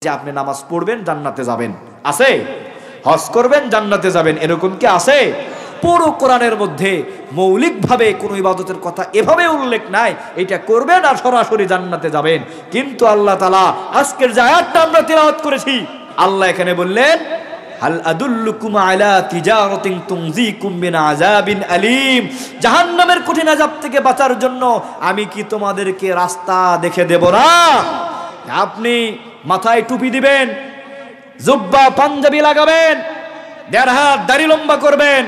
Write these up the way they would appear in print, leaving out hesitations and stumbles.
যে আপনি নামাজ পড়বেন জান্নাতে যাবেন, আছে? হজ করবেন জান্নাতে যাবেন, এরকম কি আছে? পুরো কোরআনের মধ্যে মৌলিকভাবে কোনো ইবাদতের কথা এভাবে উল্লেখ নাই এটা করবেন আর সরাসরি জান্নাতে যাবেন। কিন্তু আল্লাহ তাআলা আজকের যে আয়াতটা আমরা তিলাওয়াত করেছি, আল্লাহ এখানে বললেন হাল আদুল্লুকুম আলা তিজারাতিন তুনজিকুম মিন আযাবিন আলীম, জাহান্নামের কঠিন আযাব থেকে বাঁচার জন্য আমি কি তোমাদেরকে রাস্তা দেখে দেব না? আপনি মাথায় টুপি দিবেন, জুব্বা পাঞ্জাবি লাগাবেন, 1.5 হাত দাড়ি লম্বা করবেন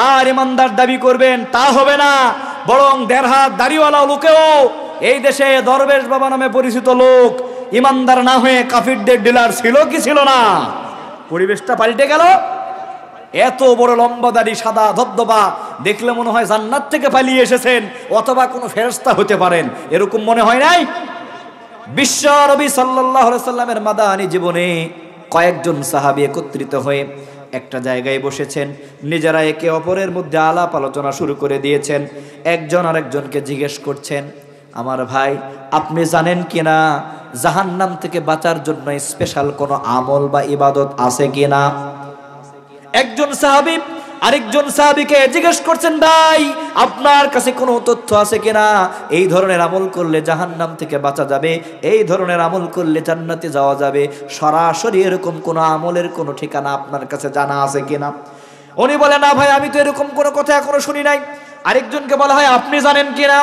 আর ইমানদার দাবি করবেন, তা হবে না। বরং 1.5 হাত দাড়িওয়ালা লোকেও এই দেশে দরবেশ বাবা নামে পরিচিত লোক ইমানদার না হয়ে কাফিরদের ডিলার ছিল কি ছিল না? পরিবেশটা পাল্টে গেল। এত বড় লম্বা দাড়ি, সাদা ধবধবা, দেখলে মনে হয় জান্নাত থেকে পালিয়ে এসেছেন অথবা কোনো ফেরেশতা হতে পারেন, এরকম মনে হয় নাই? বিশ্ব নবী সাল্লাল্লাহু আলাইহি সাল্লামের মাদানী জীবনে কয়েকজন সাহাবী একত্রিত হয়ে একটা জায়গায় বসেছেন, নিজেরা একে অপরের মধ্যে আলাপ আলোচনা শুরু করে দিয়েছেন। একজন আরেকজনকে জিজ্ঞেস করছেন, আমার ভাই আপনি জানেন কিনা জাহান্নাম থেকে বাঁচার জন্য স্পেশাল কোনো আমল বা ইবাদত আছে কিনা? একজন সাহাবী আরেকজন সাহাবীকে জিজ্ঞেস করছেন, ভাই আপনার কাছে কোনো তথ্য আছে কিনা এই ধরনের আমল করলে জাহান্নাম থেকে বাঁচা যাবে, এই ধরনের আমল করলে জান্নাতে যাওয়া যাবে, সরাসরি এরকম কোনো আমলের কোনো ঠিকানা আপনার কাছে জানা আছে কিনা? উনি বলে, না ভাই আমি তো এরকম কোনো কথা এখনো শুনি নাই। আরেকজনকে বলা হয়, আপনি জানেন কিনা?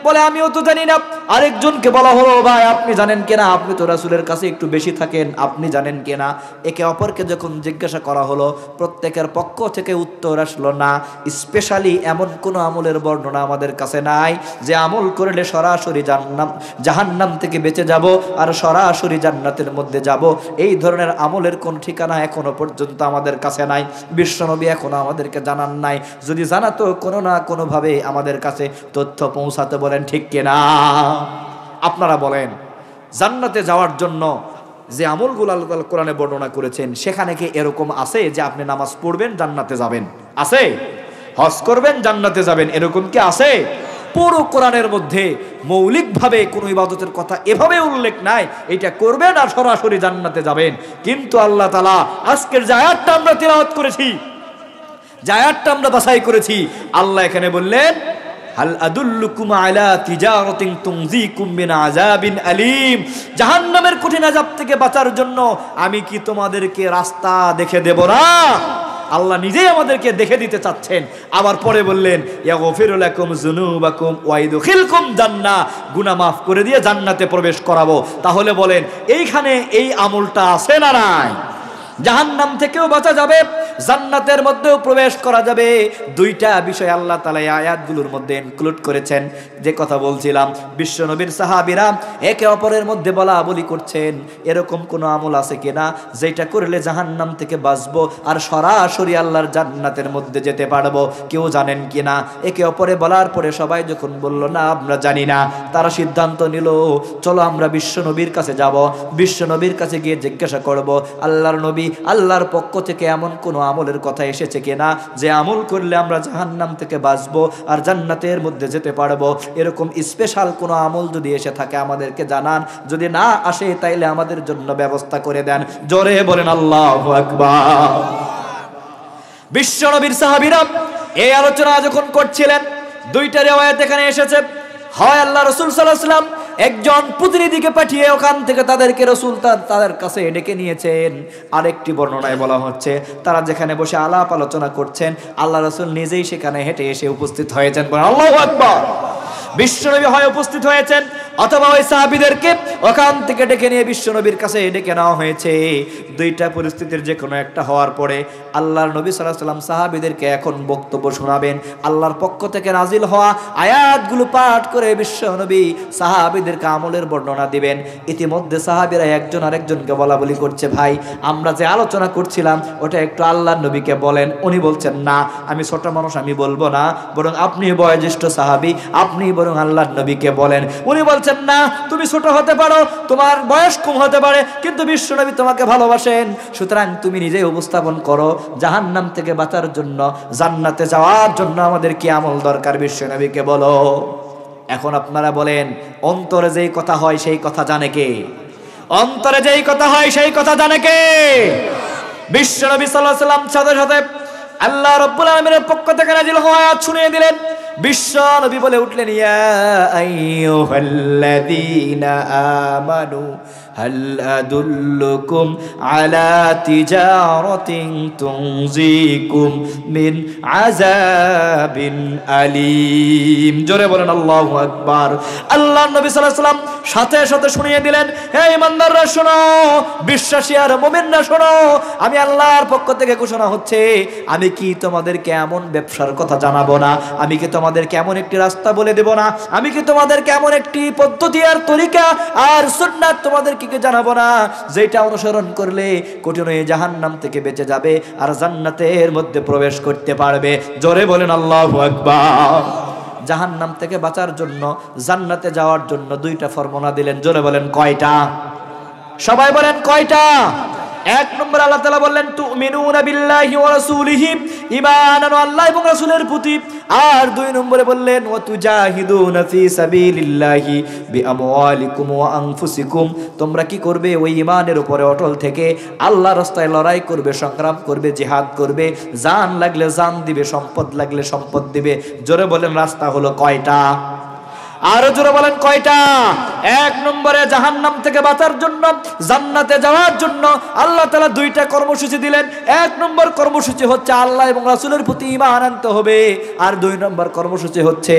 বলে, আমিও তো জানি না। আরেকজনকে বলা হলো, ভাই আপনি জানেন কিনা? আপনি তো রাসূলের কাছে একটু বেশি থাকেন, আপনি জানেন কিনা? একে অপরকে যখন জিজ্ঞাসা করা হলো, প্রত্যেকের পক্ষ থেকে উত্তর আসলো, না, স্পেশালি এমন কোনো আমলের বর্ণনা আমাদের কাছে নাই যে আমল করলে সরাসরি জাহান্নাম থেকে বেঁচে যাব আর সরাসরি জান্নাতের মধ্যে যাব, এই ধরনের আমলের কোন ঠিকানা এখনো পর্যন্ত আমাদের কাছে নাই। বিশ্বনবী এখনো আমাদেরকে জানান নাই। যদি জানাতো কোনো না কোনোভাবে আমাদের কাছে তথ্য পৌঁছাতে বলেন, ঠিক কিনা? আপনারা বলেন, জান্নাতে যাওয়ার জন্য যে আমলগুলো আল্লাহ কোরআনে বর্ণনা করেছেন সেখানে কি এরকম আছে যে আপনি নামাজ পড়বেন জান্নাতে যাবেন? আছে? হজ করবেন জান্নাতে যাবেন, এরকম কি আছে? পুরো কোরআনের মধ্যে মৌলিকভাবে কোনো ইবাদতের কথা এভাবে উল্লেখ নাই এটা করবেন আর সরাসরি জান্নাতে যাবেন। কিন্তু আল্লাহ তাআলা আজকের যে আয়াতটা আমরা তিলাওয়াত করেছি, যে আয়াতটা আমরা বাছাই করেছি, আল্লাহ এখানে বললেন হাল আদুল্লুকুম আলা তিজারাতিন তুনজিকুম মিন আযাবিন আলীম, জাহান্নামের কঠিন আযাব থেকে বাঁচার জন্য আমি কি তোমাদেরকে রাস্তা দেখে দেব না? আল্লাহ নিজেই আমাদেরকে দেখে দিতে চাচ্ছেন। আবার পরে বললেন ইয়াগফিরু লাকুম যুনুবাকুম ওয়া ইদখিলকুম জান্নাহ, গুনাহ মাফ করে দিয়ে জান্নাতে প্রবেশ করাবো। তাহলে বলেন এইখানে এই আমলটা আছে না নাই? জাহান্নাম থেকেও বাঁচা যাবে, জান্নাতের মধ্যেও প্রবেশ করা যাবে। দুইটা বিষয় আল্লাহ তাআলা এই আয়াতগুলোর মধ্যে ইনক্লুড করেছেন। যে কথা বলছিলাম, বিশ্বনবীর সাহাবীরা একে অপরের মধ্যে বলা বলি করছেন, এরকম কোনো আমল আছে কিনা যেটা করলে জাহান্নাম থেকে বাঁচবো আর সরাসরি আল্লাহর জান্নাতের মধ্যে যেতে পারবো, কেউ জানেন কিনা? একে অপরে বলার পরে সবাই যখন বলল না আমরা জানি না, তারা সিদ্ধান্ত নিল চলো আমরা বিশ্বনবীর কাছে যাব, বিশ্বনবীর কাছে গিয়ে জিজ্ঞাসা করব, আল্লাহর নবী আল্লাহর পক্ষ থেকে এমন কোনো আমলের কথা এসেছে কিনা যে আমল করলে আমরা জাহান্নাম থেকে বাঁচবো আর জান্নাতের মধ্যে যেতে পারবো? এরকম স্পেশাল কোনো আমল যদি এসে থাকে আমাদেরকে জানান, যদি না আসে তাইলে আমাদের জন্য ব্যবস্থা করে দেন। জোরে বলেন আল্লাহু আকবার। বিশ্বনবীর সাহাবীরা এই আলোচনা যখন করছিলেন, দুইটা রিওয়ায়াত এখানে এসেছে। হয় আল্লাহ রাসূল সাল্লাল্লাহু আলাইহি ওয়াসাল্লাম একজন প্রতিনিধিকে পাঠিয়ে ওখান থেকে তাদেরকে রাসূল তাদের কাছে ডেকে নিয়েছেন। আরেকটি বর্ণনায় বলা হচ্ছে তারা যেখানে বসে আলাপ আলোচনা করছেন আল্লাহ রাসূল নিজেই সেখানে হেঁটে এসে উপস্থিত হয়েছেন। বলেন আল্লাহু আকবার। বিশ্বনবী হয় উপস্থিত হয়েছেন অথবা ওই সাহাবীদেরকে ওখান থেকে ডেকে নিয়ে বিশ্বনবীর কাছে ডেকে নেওয়া হয়েছে। দুইটা পরিস্থিতির যে কোনো একটা হওয়ার পরে আল্লাহর নবী সাল্লাল্লাহু আলাইহি ওয়াসাল্লাম সাহাবীদেরকে এখন বক্তব্য শোনাবেন। আল্লাহর পক্ষ থেকে নাজিল হওয়া আয়াতগুলো পাঠ করে বিশ্বনবী সাহাবীদেরকে আমলের বর্ণনা দিবেন। ইতিমধ্যে সাহাবীরা একজন আরেকজনকে বলা বলি করছে, ভাই আমরা যে আলোচনা করছিলাম ওটা একটু আল্লাহর নবীকে বলেন। উনি বলছেন, না আমি ছোট মানুষ, আমি বলবো না, বরং আপনি বয়োজ্যেষ্ঠ সাহাবী, আপনি বরং আল্লাহর নবীকে বলেন। উনি বলছেন, না তুমি ছোট হতে পারো, তোমার বয়স কম হতে পারে, কিন্তু বিশ্বনবী তোমাকে ভালোবাসেন, সুতরাং তুমি নিজেই উপস্থাপন করো জাহান্নাম থেকে বাঁচার জন্য, জান্নাতে যাওয়ার জন্য আমাদের কি আমল দরকার বিশ্বনবীকে বলো। এখন আপনারা বলেন অন্তরে যেই কথা হয় সেই কথা জানে কে? অন্তরে যেই কথা হয় সেই কথা জানে কে? বিশ্ব নবী সাল্লাল্লাহু আলাইহি ওয়াসাল্লাম সাথে সাথে আল্লাহ রাব্বুল আলামিনের পক্ষ থেকে নাযিল হওয়া আয়াত শুনিয়ে দিলেন। বিশ্ব নবী বলে উঠলেন, ইয়া আইয়ুহাল্লাযীনা আমানু হাল আদুল্লুকুম আলা তিজারাতিন তুনজিকুম মিন আযাবিন আলীম। জোরে বলেন আল্লাহু আকবার। আল্লাহর নবী সাল্লাল্লাহু আলাইহি ওয়াসাল্লাম সাথে সাথে শুনিয়ে দিলেন, হে ঈমানদাররা শোনো, বিশ্বাসী আর মুমিনরা শোনো, আমি আল্লাহর পক্ষ থেকে ঘোষণা হচ্ছে, আমি কি তোমাদেরকে এমন ব্যবসার কথা জানাবো না? আমি কি তোমাদেরকে এমন একটি রাস্তা বলে দেব না? আমি কি তোমাদেরকে এমন একটি পদ্ধতি আর তরিকা আর সুন্নাত তোমাদেরকে জানাবো না, যেটা অনুসরণ করলে কঠিন জাহান্নাম থেকে বেঁচে যাবে আর জান্নাতের মধ্যে প্রবেশ করতে পারবে? জোরে বলেন আল্লাহু আকবার। জাহান্নাম থেকে বাঁচার জন্য, জান্নাতে যাওয়ার জন্য দুইটা ফর্মুলা দিলেন। জোরে বলেন কয়টা? সবাই বলেন কয়টা? এক নম্বর আল্লাহ তাআলা বললেন, তুমিনুনা বিল্লাহি ওয়া রাসূলিহি, ঈমান আনো আল্লাহ এবং রাসূলের প্রতি। আর দুই নম্বরে বললেন, ওয়া তুজাহিদুনা ফি সাবিলিল্লাহি বিআমওয়ালিকুম ওয়া আনফুসিকুম, তোমরা কি করবে? ওই ঈমানের উপরে অটল থেকে আল্লাহর রাস্তায় লড়াই করবে, সংগ্রাম করবে, জিহাদ করবে, জান লাগলে জান দিবে, সম্পদ লাগলে সম্পদ দিবে। জোরে বলেন রাস্তা হলো কয়টা? আরো জোরে বলেন কয়টা? এক নম্বরে জাহান্নাম থেকে বাঁচার জন্য, জান্নাতে যাওয়ার জন্য আল্লাহ তাআলা দুইটা কর্মসূচি দিলেন। এক নম্বর কর্মসূচি হচ্ছে আল্লাহ এবং রাসূলের প্রতি ঈমান আনতে হবে। আর দুই নম্বর কর্মসূচি হচ্ছে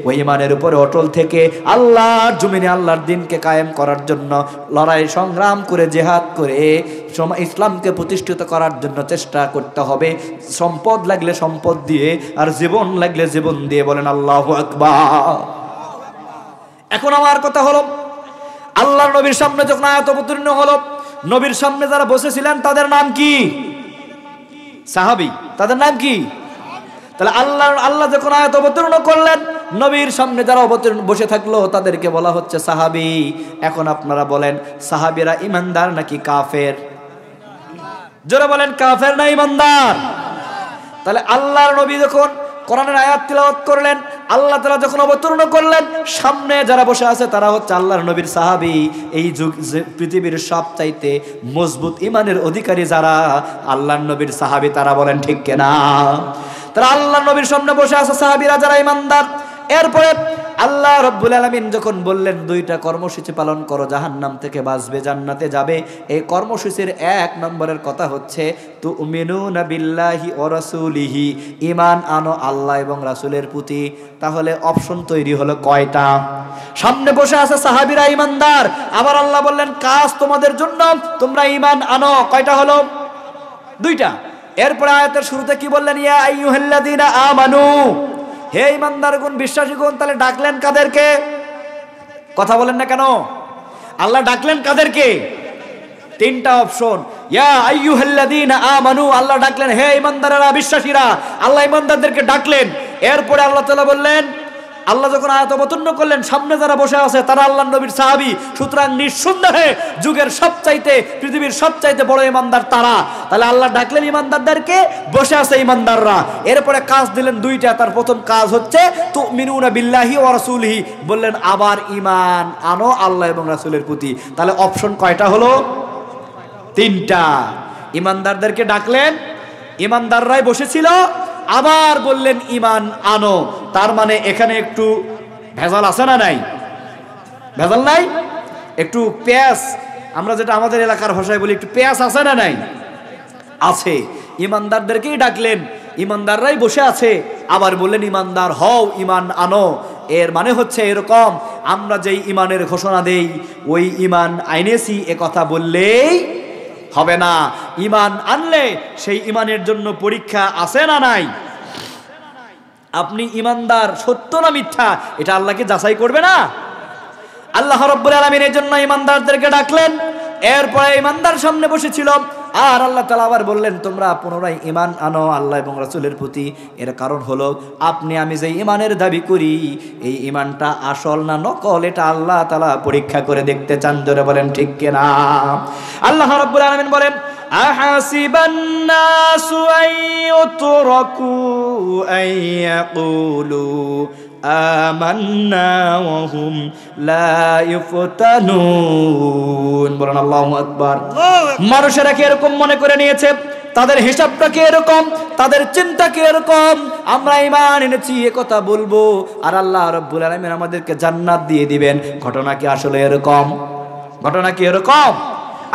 ওই ঈমানের উপরে অটল থেকে আল্লাহর জমিনে আল্লাহর দ্বীনকে কায়েম করার জন্য লড়াই সংগ্রাম করে, জিহাদ করে ইসলামকে প্রতিষ্ঠিত করার জন্য চেষ্টা করতে হবে। সম্পদ লাগলে সম্পদ দিয়ে, আর জীবন লাগলে জীবন দিয়ে। বলেন আল্লাহু আকবার। এখন আমার কথা হলো, আল্লাহর নবীর সামনে যখন আয়াত অবতীর্ণ হলো, নবীর সামনে যারা বসেছিলেন তাদের নাম কি? সাহাবী। তাদের নাম কি? তাহলে আল্লাহ যখন আয়াত অবতীর্ণ করলেন, নবীর সামনে যারা বসে থাকলো তাদেরকে বলা হচ্ছে সাহাবী। এখন আপনারা বলেন, সাহাবীরা ঈমানদার নাকি কাফের? জোরে বলেন, কাফের না ঈমানদার? তাহলে আল্লাহর নবী যখন কোরআনের আয়াত তিলাওয়াত করলেন, আল্লাহ তাআলা যখন অবতীর্ণ করলেন, সামনে যারা বসে আছে তারা হচ্ছে আল্লাহর নবীর সাহাবী। এই যুগ পৃথিবীর সবচাইতে মজবুত ঈমানের অধিকারী যারা আল্লাহর নবীর সাহাবী, তারা বলেন ঠিক কিনা? তারা আল্লাহর নবীর সামনে বসে আছে সাহাবীরা যারা ঈমানদার। এরপরে আল্লাহ রাব্বুল আলামিন যখন বললেন দুইটা কর্মসূচি পালন করো, জাহান্নাম থেকে বাঁচবে, জান্নাতে যাবে। এই কর্মসূচির এক নম্বরের কথা হচ্ছে তুমিনুনা বিল্লাহি ওয়া রাসূলিহি, ঈমান আনো আল্লাহ এবং রাসূলের প্রতি। তাহলে অপশন তৈরি হলো কয়টা? সামনে বসে আছে সাহাবীরা ঈমানদার, আবার আল্লাহ বললেন কাজ তোমাদের জন্য, তোমরা ঈমান আনো। কয়টা হলো? দুইটা। এরপরে আয়াতের শুরুতে কি বললেন? ইয়া আইয়ুহাল্লাযীনা আমানু, হে ঈমানদারগণ, বিশ্বাসীগণ। তাহলে ডাকলেন কাদেরকে? কথা বলেন না কেন? আল্লাহ ডাকলেন কাদেরকে? তিনটা অপশন। ইয়া আইয়ুহাল্লাযীনা আমানু, আল্লাহ ডাকলেন হে ঈমানদাররা, বিশ্বাসীরা। আল্লাহ ঈমানদারদেরকে ডাকলেন। এরপরে আল্লাহ তাআলা বললেন, আল্লাহ যখন আয়াত অবতীর্ণ করলেন, সামনে যারা বসে আছে তারা আল্লাহর নবীর সাহাবী। সুতরাং নিঃসন্দেহে যুগের সবচাইতে, পৃথিবীর সবচাইতে বড় ঈমানদার তারা। তাহলে আল্লাহ ডাকলেন ঈমানদারদেরকে, বসে আছে ঈমানদাররা। এরপরে কাজ দিলেন দুইটা। তার প্রথম কাজ হচ্ছে তুমিনুনা বিল্লাহি ওয়া রাসূলিহি, বললেন আবার ঈমান আনো আল্লাহ এবং রাসূলের প্রতি। তাহলে অপশন কয়টা হলো? তিনটা। ঈমানদারদেরকে ডাকলেন, ঈমানদাররাই বসেছিল, আবার বললেন ঈমান আনো। তার মানে এখানে একটু ভেজাল আছে না নাই? ভেজাল নাই? একটু পেঁয়াজ, আমরা যেটা আমাদের এলাকার ভাষায় বলি, একটু পেঁয়াজ আছে না নাই? আছে। ঈমানদারদেরকেই ডাকলেন, ঈমানদাররাই বসে আছে, আবার বললেন ঈমানদার হও, ঈমান আনো। এর মানে হচ্ছে এরকম, আমরা যেই ঈমানের ঘোষণা দেই, ওই ঈমান আইনেছি এ কথা বললেই হবে না। ঈমান আনলে সেই ঈমানের জন্য পরীক্ষা আছে না নাই? আপনি ঈমানদার সত্য না মিথ্যা, এটা আল্লাহকে যাচাই করবে না? আল্লাহ রাব্বুল আলামিন এর জন্য ঈমানদারদেরকে ডাকলেন। এরপরে ঈমানদার সামনে বসেছিল, আর আল্লাহ তাআলা আবার বললেন তোমরা পুনরায় ঈমান আনো আল্লাহ এবং রাসূলের প্রতি। এর কারণ হলো আপনি আমি যে ঈমানের দাবি করি, এই ঈমানটা আসল না নকল, এটা আল্লাহ তাআলা পরীক্ষা করে দেখতে চান। জোরে বলেন ঠিক কিনা? আল্লাহ রাব্বুল আলামিন বলেন, আহাসিবান নাসু আন ইউতরাকু আন ইয়াকুলু আমান্না ওয়া হুম লা ইফতানুন। বলেন আল্লাহু আকবার। মানুষেরা কি এরকম মনে করে নিয়েছে, তাদের হিসাবটা কি এরকম, তাদের চিন্তা কি এরকম, আমরা ঈমান এনেছি এ কথা বলবো আর আল্লাহ রাব্বুল আলামিন আমাদেরকে জান্নাত দিয়ে দিবেন। ঘটনা কি আসলে এরকম? ঘটনা কি এরকম?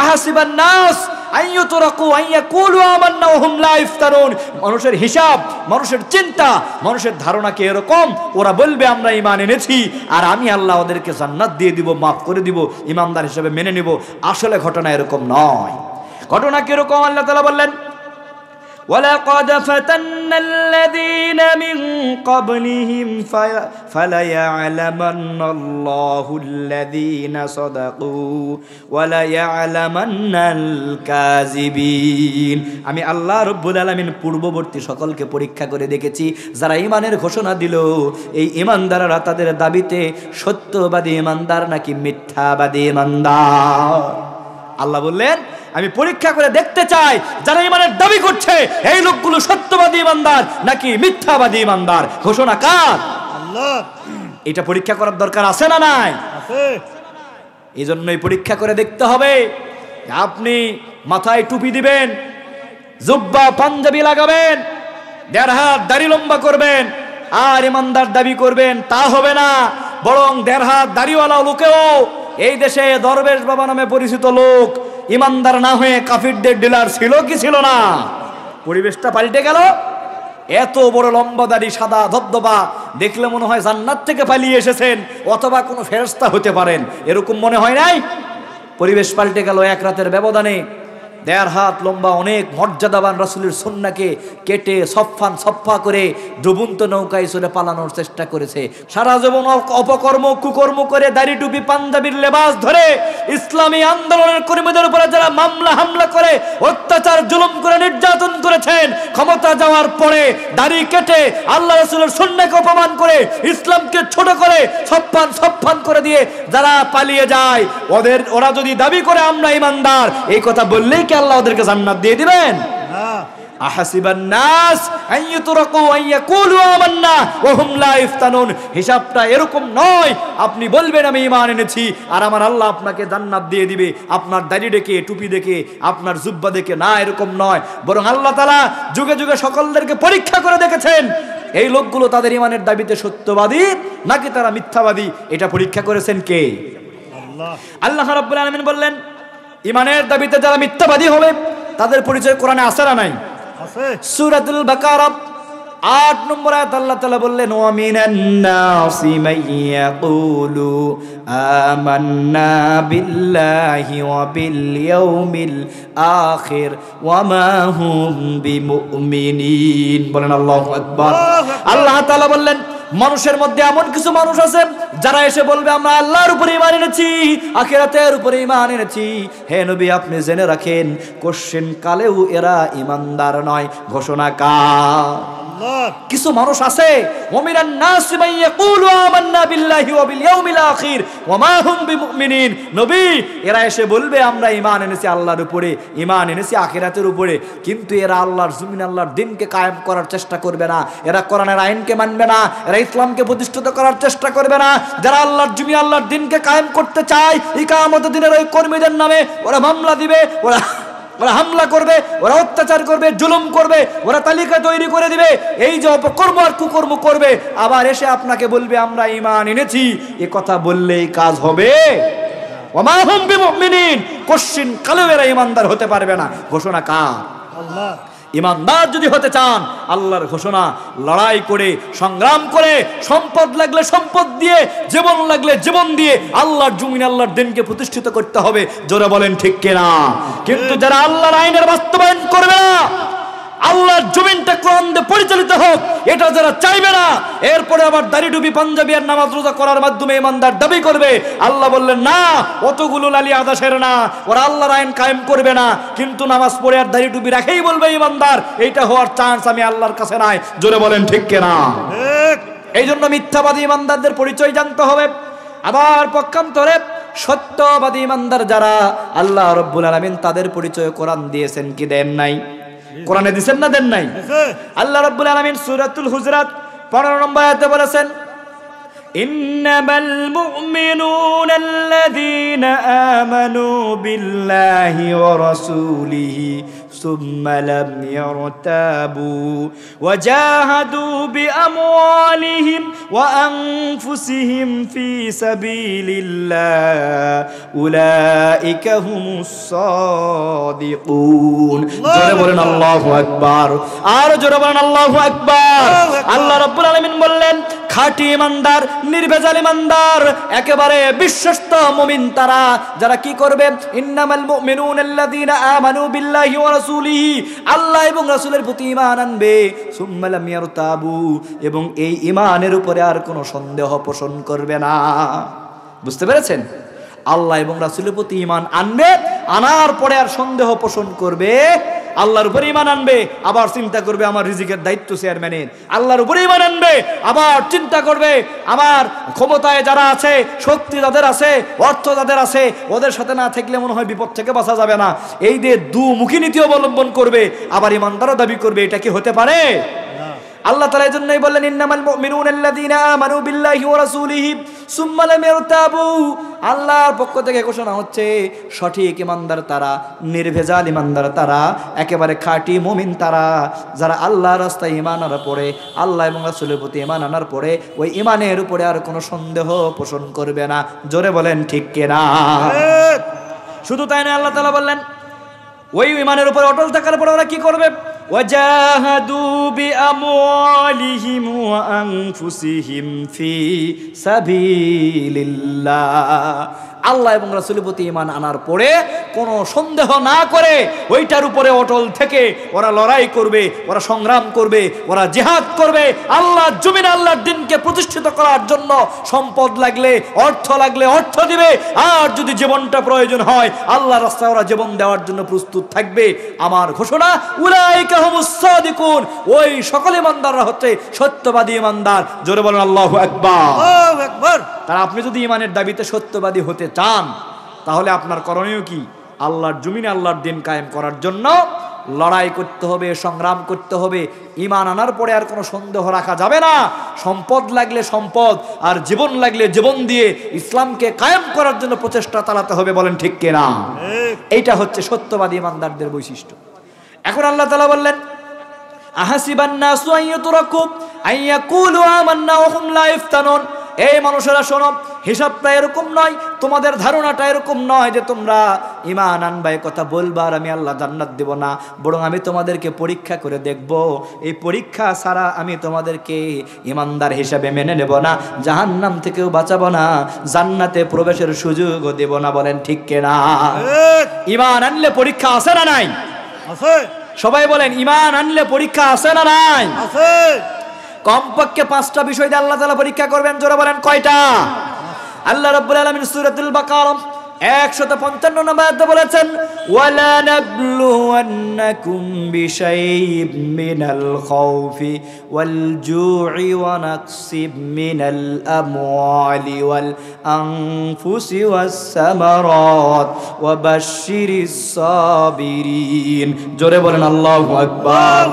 আহাসিবান নাস আইয়ুতরাকু আইয়াকুলু আমান্না ওয়া হুম লা ইফতানুন। মানুষের হিসাব, মানুষের চিন্তা, মানুষের ধারণা কি এরকম? ওরা বলবে আমরা ঈমান এনেছি আর আমি আল্লাহ ওদেরকে জান্নাত দিয়ে দিব, মাফ করে দিব, ঈমানদার হিসেবে মেনে নিব। আসলে ঘটনা এরকম নয়। ঘটনা কি এরকম? আল্লাহ তাআলা বললেন وَلَقَدْ فَتَنَّا الَّذِينَ مِنْ قَبْلِهِمْ فَلَيَعْلَمَنَّ اللَّهُ الَّذِينَ صَدَقُوا وَلَيَعْلَمَنَّ الْكَاذِبِينَ। আমি আল্লাহ রাব্বুল আলামিন পূর্ববর্তী সকলকে পরীক্ষা করে দেখেছি, যারা ঈমানের ঘোষণা দিল এই ঈমানদাররা তাদের দাবিতে সত্যবাদী ঈমানদার নাকি মিথ্যাবাদী ঈমানদার। আল্লাহ বললেন আমি পরীক্ষা করে দেখতে চাই যারা ঈমানের দাবি করছে এই লোকগুলো সত্যবাদী ঈমানদার নাকি মিথ্যাবাদী ঈমানদার। ঘোষণা কার? আল্লাহ। এটা পরীক্ষা করার দরকার আছে না নাই? আছে। এই জন্যই পরীক্ষা করে দেখতে হবে। আপনি মাথায় টুপি দিবেন, জুব্বা পাঞ্জাবি লাগাবেন, 1.5 হাত দাড়ি লম্বা করবেন আর ঈমানদার দাবি করবেন, তা হবে না। বরং 1.5 হাত দাড়িওয়ালা লোকেও এই দেশে দরবেশ বাবা নামে পরিচিত লোক ঈমানদার না হয়ে কাফিরদের ডিলার ছিল কি ছিল না? পরিবেশটা পাল্টে গেল। এত বড় লম্বা দাড়ি, সাদা ধবধবা, দেখলে মনে হয় জান্নাত থেকে পালিয়ে এসেছেন অথবা কোনো ফেরেশতা হতে পারেন, এরকম মনে হয় নাই? পরিবেশ পাল্টে গেল এক রাতের ব্যবধানে। 1.5 হাত লম্বা অনেক মর্যাদাবান রাসূলের সুন্নাহকে কেটে সফা করে ডুবন্ত নৌকায় চলে পালানোর চেষ্টা করেছে। সারা জীবন অপকর্ম কুকর্ম করে দাড়ি টুপি পাঞ্জাবির লেবাস ধরে ইসলামী আন্দোলনের কর্মীদের উপরে যারা মামলা হামলা করে অত্যাচার জুলুম করে নির্যাতন করেছেন, ক্ষমতা যাওয়ার পরে দাড়ি কেটে আল্লাহ রাসূলের সুন্নাহকে অপমান করে ইসলামকে ছোট করে সফান করে দিয়ে যারা পালিয়ে যায়, ওরা যদি দাবি করে আমরা ঈমানদার, এই কথা বললেই কি আল্লাহ ওদেরকে জান্নাত দিয়ে দিবেন? না। আহাসিবান নাস আইয়ুতরাকু আইয়াকুলু আমান্না ওয়া হুম লা ইফতানুন। হিসাবটা এরকম নয় আপনি বলবেন আমি ঈমান এনেছি আর আমার আল্লাহ আপনাকে জান্নাত দিয়ে দিবে আপনার দাড়ি দেখে, টুপি দেখে, আপনার জুব্বা দেখে। না, এরকম নয়। বরং আল্লাহ তাআলা যুগে যুগে সকলদেরকে পরীক্ষা করে দেখেছেন এই লোকগুলো তাদের ঈমানের দাবিতে সত্যবাদী নাকি তারা মিথ্যাবাদী। এটা পরীক্ষা করেছেন কে? আল্লাহ। আল্লাহ রাব্বুল আলামিন বললেন ঈমানের দাবিতে যারা মিথ্যাবাদী হবে তাদের পরিচয় কোরআনে আছে না নাই? আছে। সূরাতুল বাকারা 8 নম্বর আয়াত আল্লাহ তাআলা বললেন ওয়া মিনান নাসি মাইয়াকুলু আমান্না বিল্লাহি ওয়া বিল ইয়াউমিল আখির ওয়া মা হুম বিমুমিনিন। বলেন আল্লাহু আকবার। আল্লাহ তাআলা বললেন মানুষের মধ্যে এমন কিছু মানুষ আছে যারা এসে বলবে আমরা আল্লাহর উপরে ঈমান এনেছি, আখিরাতের উপরে ঈমান এনেছি। হে নবী আপনি জেনে রাখেন কোশ্চেন কালেও এরা ঈমানদার নয়। ঘোষণা কার? আল্লাহ। কিছু মানুষ আছে ওমিনান নাস মাইয়াকুলু আমান্না বিল্লাহি ওয়া বিল ইয়াউমিল আখির ওয়া মা হুম বিমুমিনিন। নবী এরা এসে বলবে আমরা ঈমান এনেছি আল্লাহর উপরে, ঈমান এনেছি আখিরাতের উপরে, কিন্তু এরা আল্লাহর জমিন আল্লাহর দ্বীনকে কায়েম করার চেষ্টা করবে না, এরা কোরআনের আইনকে মানবে না, এরা ইসলামকে প্রতিষ্ঠিত করার চেষ্টা করবে না। যারা আল্লাহর জমিন আল্লাহর দ্বীনকে কায়েম করতে চায় ইকামতের দিনের ওই কর্মীদের নামে ওরা মামলা দিবে, ওরা হামলা করবে, ওরা অত্যাচার করবে, জুলুম করবে, ওরা তালিকা তৈরি করে দিবে। এই যে অপকর্ম আর কুকর্ম করবে, আবার এসে আপনাকে বলবে আমরা ঈমান এনেছি। এ কথা বললেই কাজ হবে? ওয়া মা হুম বিমুমিনিন। কোশ্চিন কালেও এরা ঈমানদার হতে পারবে না। ঘোষণা কার? আল্লাহ। ঈমানদার যদি হতে চান আল্লাহর ঘোষণা লড়াই করে সংগ্রাম করে সম্পদ লাগলে সম্পদ দিয়ে, জীবন লাগলে জীবন দিয়ে আল্লাহর জমিন আল্লাহর দ্বীনকে প্রতিষ্ঠিত করতে হবে। জোরে বলেন ঠিক কিনা? কিন্তু যারা আল্লাহর আইনের বাস্তবায়ন করবে না, আল্লাহর জমিনটা কোরআন দিয়ে পরিচালিত হোক, এটা যারা চাইবে না, এরপরে আবার দাড়ি টুপি পাঞ্জাবি আর নামাজ রোজা করার মাধ্যমে ঈমানদার দাবি করবে, আল্লাহ বললেন না অতগুলো লালি আদাসের না, ওরা আল্লাহর আইন কায়েম করবে না, কিন্তু নামাজ পড়ে আর দাড়ি টুপি রাখেই বলবে ঈমানদার। এইটা হওয়ার চান্স আমি আল্লাহর কাছে নাই। জোরে বলেন ঠিক কিনা? ঠিক। এই জন্য মিথ্যাবাদী ঈমানদারদের পরিচয় জানতে হবে। আবার পক্ষান্তরে সত্যবাদী ঈমানদার যারা আল্লাহ রাব্বুল আলামিন তাদের পরিচয় কোরআন দিয়েছেন কি দেন নাই? কোরআনে দিবেন না দেন নাই? আল্লাহ রাব্বুল আলামিন সূরাতুল হুজুরাত 15 নম্বর আয়াতে বলেছেন ইন্নামাল মুমিনুনা আল্লাযীনা আমানু বিল্লাহি ওয়া রাসূলিহি সুম্মা লাম ইয়ারতাবু ওয়া জাহাদু বিআমওয়ালিহিম ওয়া আনফুসিহিম ফি সাবিলিল্লাহ উলাইকা হুমুস সাদিকুন। জোরে বলেন আল্লাহু আকবার, আর জোরে বলেন আল্লাহু আকবার। আল্লাহ রাব্বুল আলামিন বললেন, খাঁটি ইমানদার, নির্ভেজাল ইমানদার, একেবারে বিশ্বস্ত মুমিন তারা যারা কি করবে, ইন্নামাল মুমিনুনা আল্লাযীনা আমানু বিল্লাহি ওয়া রাসূলিহি, আল্লাহ এবং রাসূলের প্রতি ঈমান আনবে, সুম্মা লাম ইয়ারতাবু, এবং এই ঈমানের উপরে আর কোনো সন্দেহ পোষণ করবে না। বুঝতে পেরেছেন? আল্লাহ এবং রাসূলের প্রতি ঈমান আনবে, আনার পরে আর সন্দেহ পোষণ করবে, আল্লাহর উপরে ঈমান আনবে, আবার চিন্তা করবে আমার রিজিকের দায়িত্ব চেয়ারম্যানের, আল্লাহর উপরে ঈমান আনবে, আবার চিন্তা করবে আমার ক্ষমতায় যারা আছে, শক্তি যাদের আছে, অর্থ যাদের আছে, ওদের সাথে না থাকলে মনে হয় বিপদ থেকে বাঁচা যাবে না, এই যে দুমুখী নীতি অবলম্বন করবে, আবার ঈমানদারও দাবি করবে। এটা কি হতে পারে? আল্লাহ তাআলা এজন্যই বললেন, ইন্নামাল মুমিনুনা আল্লাযীনা আমানু বিল্লাহি ওয়া রাসূলিহি সুম্মা লাম ইয়ারতাবু। আল্লাহর পক্ষ থেকে ঘোষণা হচ্ছে, সঠিক ঈমানদার তারা, নির্ভেজাল ঈমানদার তারা, একেবারে খাঁটি মুমিন তারা, যারা আল্লাহর রাস্তায় ঈমান আনার পরে, আল্লাহ এবং রাসূলের প্রতি ঈমান আনার পরে ওই ঈমানের উপরে আর কোনো সন্দেহ পোষণ করবে না। জোরে বলেন ঠিক কিনা? শুধু তাই না, আল্লাহ তাআলা বললেন, ওই ঈমানের উপরে অটল থাকার পরে ওরা কি করবে, ওয়াজাহাদু বিআমওয়ালিহিম ওয়া আনফুসিহিম ফি সাবিলিল্লাহ। আল্লাহ এবং রাসূলের প্রতি ঈমান আনার পরে কোনো সন্দেহ না করে ওইটার উপরে অটল থেকে ওরা লড়াই করবে, ওরা সংগ্রাম করবে, ওরা জিহাদ করবে, আল্লাহর জমিনে আল্লাহর দ্বীনকে প্রতিষ্ঠিত করার জন্য। সম্পদ লাগলে, অর্থ লাগলে অর্থ দিবে, আর যদি জীবনটা প্রয়োজন হয় আল্লাহর রাস্তায় ওরা জীবন দেওয়ার জন্য প্রস্তুত থাকবে। আমার ঘোষণা, উলাইকা হুমুস সাদিকুন, ওই সকল ঈমানদাররা হচ্ছে সত্যবাদী ঈমানদার। জোরে বলেন আল্লাহু আকবার। আল্লাহু আকবার। তার আপনি যদি ঈমানের দাবিতে সত্যবাদী হতে চান, তাহলে আপনার করণীয় কি? আল্লাহর জমিনে আল্লাহর দ্বীন কায়েম করার জন্য লড়াই করতে হবে, সংগ্রাম করতে হবে। ঈমান আনার পরে আর কোনো সন্দেহ রাখা যাবে না। সম্পদ লাগলে সম্পদ, আর জীবন লাগলে জীবন দিয়ে ইসলামকে কায়েম করার জন্য প্রচেষ্টা চালাতে হবে। বলেন ঠিক কিনা? এইটা হচ্ছে সত্যবাদী ঈমানদারদের বৈশিষ্ট্য। এখন আল্লাহ তাআলা বললেন, আহাসিবান নাসু আন ইউতরাকু আন ইয়াকুলু আমান্না ওয়া হুম লা ইফতানুন। এই মানুষেরা শোনো, হিসাবটা এরকম নয়, তোমাদের ধারণাটা এরকম নয় যে তোমরা ঈমান আনবা, কথা বলবা আর আমি আল্লাহ জান্নাত দেব না, বরং আমি তোমাদেরকে পরীক্ষা করে দেখব। এই পরীক্ষা ছাড়া আমি তোমাদেরকে ঈমানদার হিসাবে মেনে নেব না, জাহান্নাম থেকেও বাঁচাবো না, জান্নাতে প্রবেশের সুযোগও দেব না। বলেন ঠিক কিনা? ঈমান আনলে পরীক্ষা আছে না নাই? আছে। সবাই বলেন, ঈমান আনলে পরীক্ষা আছে না নাই? আছে। কমপক্ষে 5টা বিষয় দিয়ে আল্লাহ তাআলা পরীক্ষা করবেন। জোরে বলেন কয়টা? আল্লাহ রাব্বুল আলামিন সূরাতুল বাকারা 155 নম্বর আয়াতে বলেছেন, ওয়ালা নাবলুওয়ান্নাকুম বিশাইইম মিনাল খাউফি ওয়াল জু'i ওয়া নাকসিম মিনাল আমওয়ালি ওয়াল আনফুসি ওয়াস সামারাত ওয়া বাশশিরিস সাবিরিন। জোরে বলেন আল্লাহু আকবার।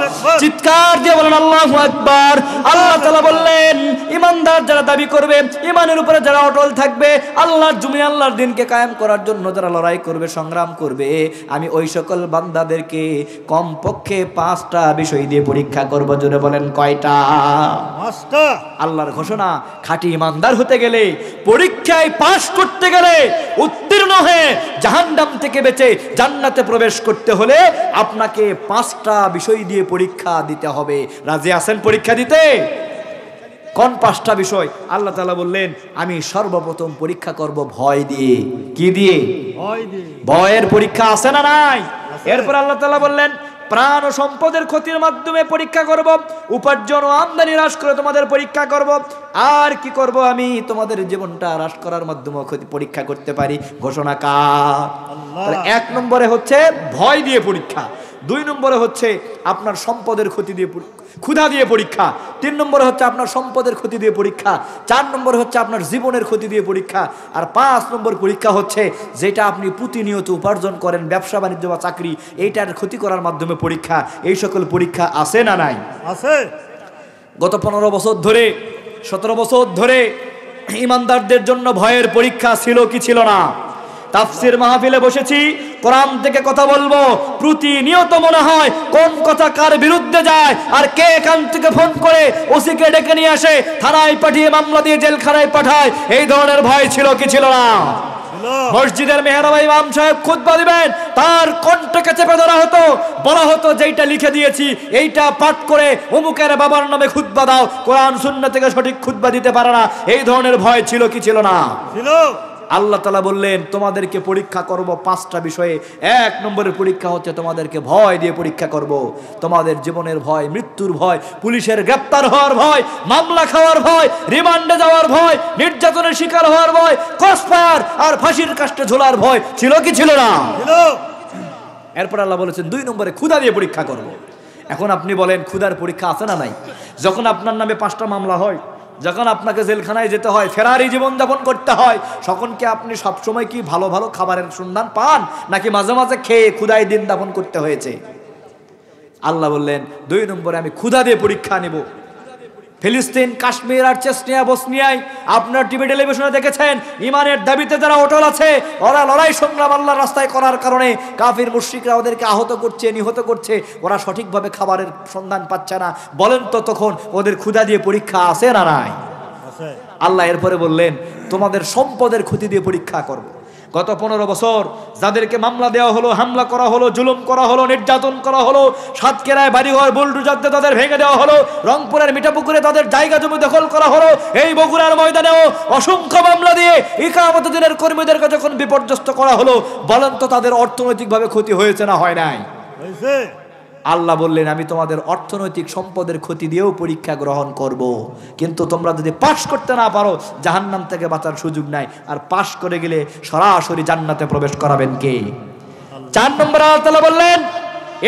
চিৎকার দিয়ে বলেন আল্লাহু আকবার। আল্লাহ তাআলা বললেন, ঈমানদার যারা দাবি করবে, ঈমানের উপরে যারা অটল থাকবে, আল্লাহর জমিনে আল্লাহর দ্বীনকে কায়েম করার জন্য যারা লড়াই করবে, সংগ্রাম করবে, আমি ওই সকল বান্দাদেরকে কমপক্ষে 5টা বিষয় দিয়ে পরীক্ষা করব। জোরে বলেন কয়টা? 5টা। আল্লাহর ঘোষণা, খাঁটি ঈমানদার হতে গেলে, পরীক্ষায় পাস করতে গেলে, উত্তীর্ণ হয়ে জাহান্নাম থেকে বেঁচে জান্নাতে প্রবেশ করতে হলে আপনাকে 5টা বিষয় দিয়ে পরীক্ষা দিতে হবে। রাজি আছেন পরীক্ষা দিতে? কোন 5টা বিষয়? আল্লাহ তাআলা বললেন, আমি সর্বপ্রথম পরীক্ষা করব ভয় দিয়ে। কি দিয়ে? ভয় দিয়ে। ভয়ের পরীক্ষা আছে না নাই? এরপর আল্লাহ তাআলা বললেন, প্রাণ ও সম্পদের ক্ষতির মাধ্যমে পরীক্ষা করব, উপার্জন ও আমদানি হ্রাস করে তোমাদের পরীক্ষা করব, আর কি করব, আমি তোমাদের জীবনটা হ্রাস করার মাধ্যমে পরীক্ষা করতে পারি। ঘোষণা কার? আল্লাহ। 1 নম্বরে হচ্ছে ভয় দিয়ে পরীক্ষা, 2 নম্বরে হচ্ছে আপনার সম্পদের ক্ষতি দিয়ে, ক্ষুধা দিয়ে পরীক্ষা, 3 নম্বরে হচ্ছে আপনার সম্পদের ক্ষতি দিয়ে পরীক্ষা, 4 নম্বরে হচ্ছে আপনার জীবনের ক্ষতি দিয়ে পরীক্ষা, আর 5 নম্বর পরীক্ষা হচ্ছে যেটা আপনি প্রতিনিয়ত উপার্জন করেন, ব্যবসা বাণিজ্য বা চাকরি, এইটার ক্ষতি করার মাধ্যমে পরীক্ষা। এই সকল পরীক্ষা আছে না নাই? আছে। গত 15 বছর ধরে, 17 বছর ধরে ইমানদারদের জন্য ভয়ের পরীক্ষা ছিল কি ছিল না? তাফসীর মাহফিলে বসেছি, কোরআন থেকে কথা বলবো, প্রতিনিয়ত মনে হয় কোন কথা কার বিরুদ্ধে যায়, আর কে এখান থেকে ফোন করে ওসিকে ডেকে নিয়ে আসে, থানায় পাঠিয়ে মামলা দিয়ে জেলখানায় পাঠায়। এই ধরনের ভয় ছিল কি ছিল না? মসজিদের মেহরাব ইমাম সাহেব খুতবা দিবেন, তার কণ্ঠকে চেপে ধরা হতো, বলা হতো যেইটা লিখে দিয়েছি এইটা পাঠ করে অমুকের বাবার নামে খুতবা দাও, কোরআন সুন্নাহ থেকে সঠিক খুতবা দিতে পারে না। এই ধরনের ভয় ছিল কি ছিল না? ছিল। আল্লাহ তাআলা বললেন তোমাদেরকে পরীক্ষা করব 5টা বিষয়ে। 1 নম্বরের পরীক্ষা হচ্ছে তোমাদেরকে ভয় দিয়ে পরীক্ষা করব। তোমাদের জীবনের ভয়, মৃত্যুর ভয়, পুলিশের গ্রেফতার হওয়ার ভয়, মামলা খাওয়ার ভয়, রিমান্ডে যাওয়ার ভয়, নির্যাতনের শিকার হওয়ার ভয়, ক্রসফায়ার আর ফাঁসির কাস্টে ঝোলার ভয় ছিল কি ছিল না? ছিল। এরপর আল্লাহ বলেছেন 2 নম্বরে ক্ষুধা দিয়ে পরীক্ষা করব। এখন আপনি বলেন ক্ষুধার পরীক্ষা আছে না নাই? যখন আপনার নামে 5টা মামলা হয়, যখন আপনাকে জেলখানায় যেতে হয়, ফেরারি জীবনযাপন করতে হয়, তখন কি আপনি সবসময় কি ভালো ভালো খাবারের সন্ধান পান, নাকি মাঝে মাঝে খেয়ে ক্ষুধায় দিন যাপন করতে হয়েছে? আল্লাহ বললেন 2 নম্বরে আমি ক্ষুধা দিয়ে পরীক্ষা নেব। ফিলিস্তিন, কাশ্মীর আর চেচনিয়া, বসনিয়ায় আপনার টিভি টেলিভিশনে দেখেছেন, ইমানের দাবিতে যারা অটল আছে, ওরা লড়াই সংগ্রাম আল্লাহর রাস্তায় করার কারণে কাফির মুশরিকরা ওদেরকে আহত করছে, নিহত করছে, ওরা সঠিকভাবে খাবারের সন্ধান পাচ্ছে না। বলেন তো তখন ওদের ক্ষুধা দিয়ে পরীক্ষা আছে না নাই? আল্লাহ এরপরে বললেন তোমাদের সম্পদের ক্ষতি দিয়ে পরীক্ষা করব। গত 15 বছর যাদেরকে মামলা দেওয়া হলো, হামলা করা হলো, জুলুম করা হলো, নির্যাতন করা হলো, সাতক্ষীরায় বাড়িঘর বুলডোজার দিয়ে তাদের ভেঙে দেওয়া হলো, রংপুরের মিঠাপুকুরে তাদের জায়গা জমি দখল করা হলো, এই বগুড়ার ময়দানেও অসংখ্য মামলা দিয়ে ইকামত দিনের কর্মীদেরকে যখন বিপর্যস্ত করা হলো, বলেন তো তাদের অর্থনৈতিকভাবে ক্ষতি হয়েছে না হয় নাই? হয়েছে। আল্লাহ বললেন আমি তোমাদের অর্থনৈতিক সম্পদের ক্ষতি দিয়েও পরীক্ষা গ্রহণ করব, কিন্তু তোমরা যদি পাশ করতে না পারো জাহান্নাম থেকে বাঁচার সুযোগ নাই, আর পাশ করে গেলে সরাসরি জান্নাতে প্রবেশ করাবেন কে? 4 নম্বরে আল্লাহ তাআলা বললেন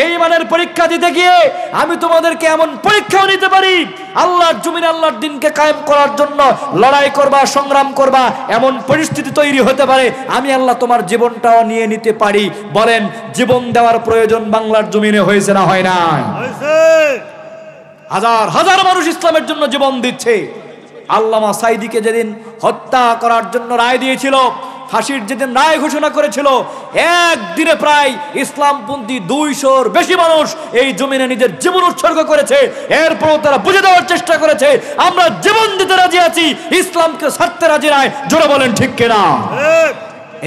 এই ইমানের পরীক্ষা দিতে গিয়ে আমি তোমাদেরকে এমন পরীক্ষাও নিতে পারি, আল্লাহর জমিনে আল্লাহর দ্বীনকে কায়েম করার জন্য লড়াই করবা, সংগ্রাম করবা, এমন পরিস্থিতি তৈরি হতে পারে আমি আল্লাহ তোমার জীবনটাও নিয়ে নিতে পারি। বলেন জীবন দেওয়ার প্রয়োজন বাংলার জমিনে হয়েছে না হয় না? হাজার হাজার মানুষ ইসলামের জন্য জীবন দিচ্ছে। আল্লামা সাইদিকে যেদিন হত্যা করার জন্য রায় দিয়েছিল, ফাঁসির যেদিন রায় ঘোষণা করেছিল, একদিনে প্রায় ইসলামপন্থী 200-র বেশি মানুষ এই জমিনে নিজের জীবন উৎসর্গ করেছে। এরপরও তারা বুঝে দেওয়ার চেষ্টা করেছে আমরা জীবন দিতে রাজি আছি, ইসলামকে ছাড়তে রাজি নাই। জোরে বলেন ঠিক কিনা?